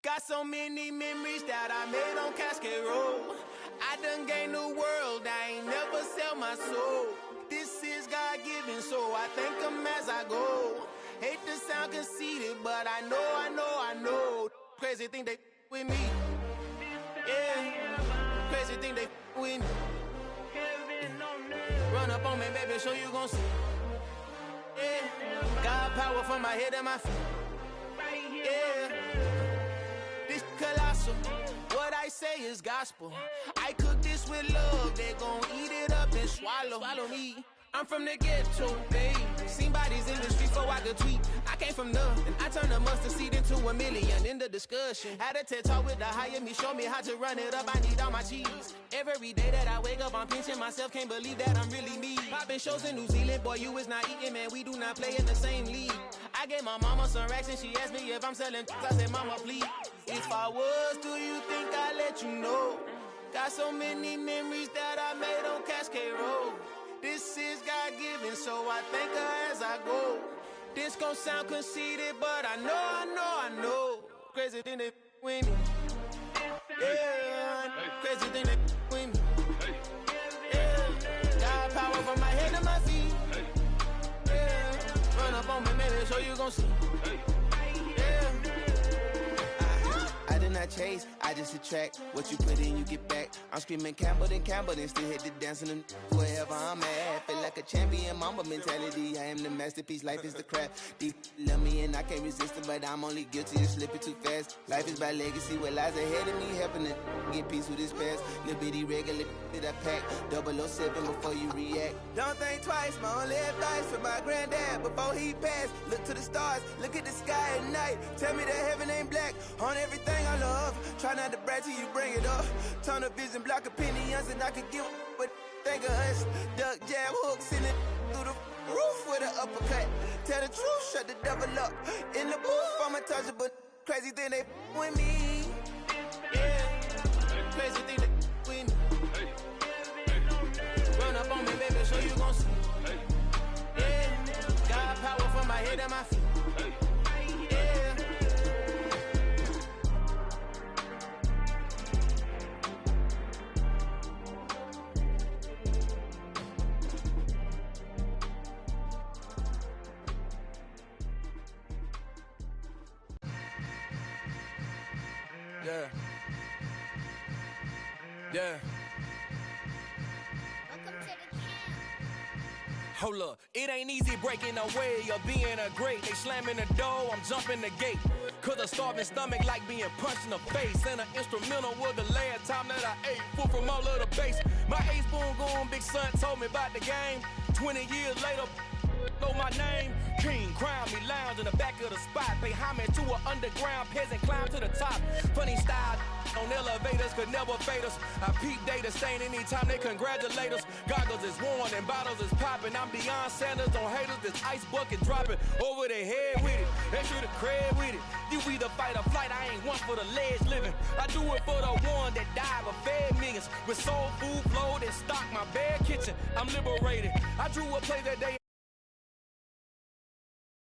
Got so many memories that I made on Cascade Road. I done gained the world, I ain't never sell my soul. This is God-given, so I thank him as I go. Hate to sound conceited, but I know. Crazy thing they with me. Yeah, crazy thing they with me. Run up on me, baby, so you gon' see. Yeah, God power from my head and my feet. Yeah. This colossal, what I say is gospel. I cook this with love, they gon' eat it up and swallow me. I'm from the ghetto, babe. Seen bodies in the streets so I could tweet. I came from nothing, I turned a mustard seed into a million. In the discussion, had a TED talk with the higher me, show me how to run it up. I need all my cheese. Every day that I wake up, I'm pinching myself. Can't believe that I'm really me. Popping shows in New Zealand, boy, you is not eating, man. We do not play in the same league. I gave my mama some racks and she asked me if I'm selling. I said, mama, please. If I was, do you think I'd let you know? Got so many memories that I made on Cascade Road. This is God-given, so I thank her as I go. This gon' sound conceited, but I know. Crazy thing they with me. Yeah, crazy thing they with me. Yeah, God power from my head to my feet. Yeah, run up on me, maybe, so you gon' see. Yeah. I did not chase, I just attract. What you put in, you get back. I'm screaming Campbell, then still hit the dancing and wherever I'm at. Feel like a champion, mamba mentality. I am the masterpiece, life is the crap. Deep love me and I can't resist it, but I'm only guilty of slipping too fast. Life is by legacy, what lies ahead of me, helping to get peace with this past. Little bitty regular that I pack, 007 before you react. Don't think twice, my only advice for my granddad before he passed. Look to the stars, look at the sky at night. Tell me that heaven ain't black on everything I love. Try not to brag till you bring it up. Tunnel vision, block opinions, and I could give but think of us. Duck jab hooks in it through the roof with an uppercut. Tell the truth, shut the devil up. In the booth, I'm untouchable. Crazy thing they with me. Yeah, crazy thing they with me. Run up on me, baby, so you gon' see. Yeah, God power from my head and my feet. Yeah. Yeah. Hold up, it ain't easy breaking away or being a great. They slamming the door, I'm jumping the gate. Cause a starving stomach like being punched in the face. And an instrumental was the last time that I ate food from all of the base. My A-spoon goon, big son told me about the game. 20 years later, know my name. King, crown me, lounge in the back of the spot. Pay homage to an underground peasant, climb to the top. Funny style on elevators could never fade us. I peep data stain anytime they congratulate us. Goggles is worn and bottles is popping. I'm beyond Sanders on haters, this ice bucket dropping over their head with it. They should have cred with it. You either fight or flight, I ain't one for the ledge living. I do it for the one that died but fed millions. With soul food flowed and stocked my bare kitchen. I'm liberated. I drew a play that day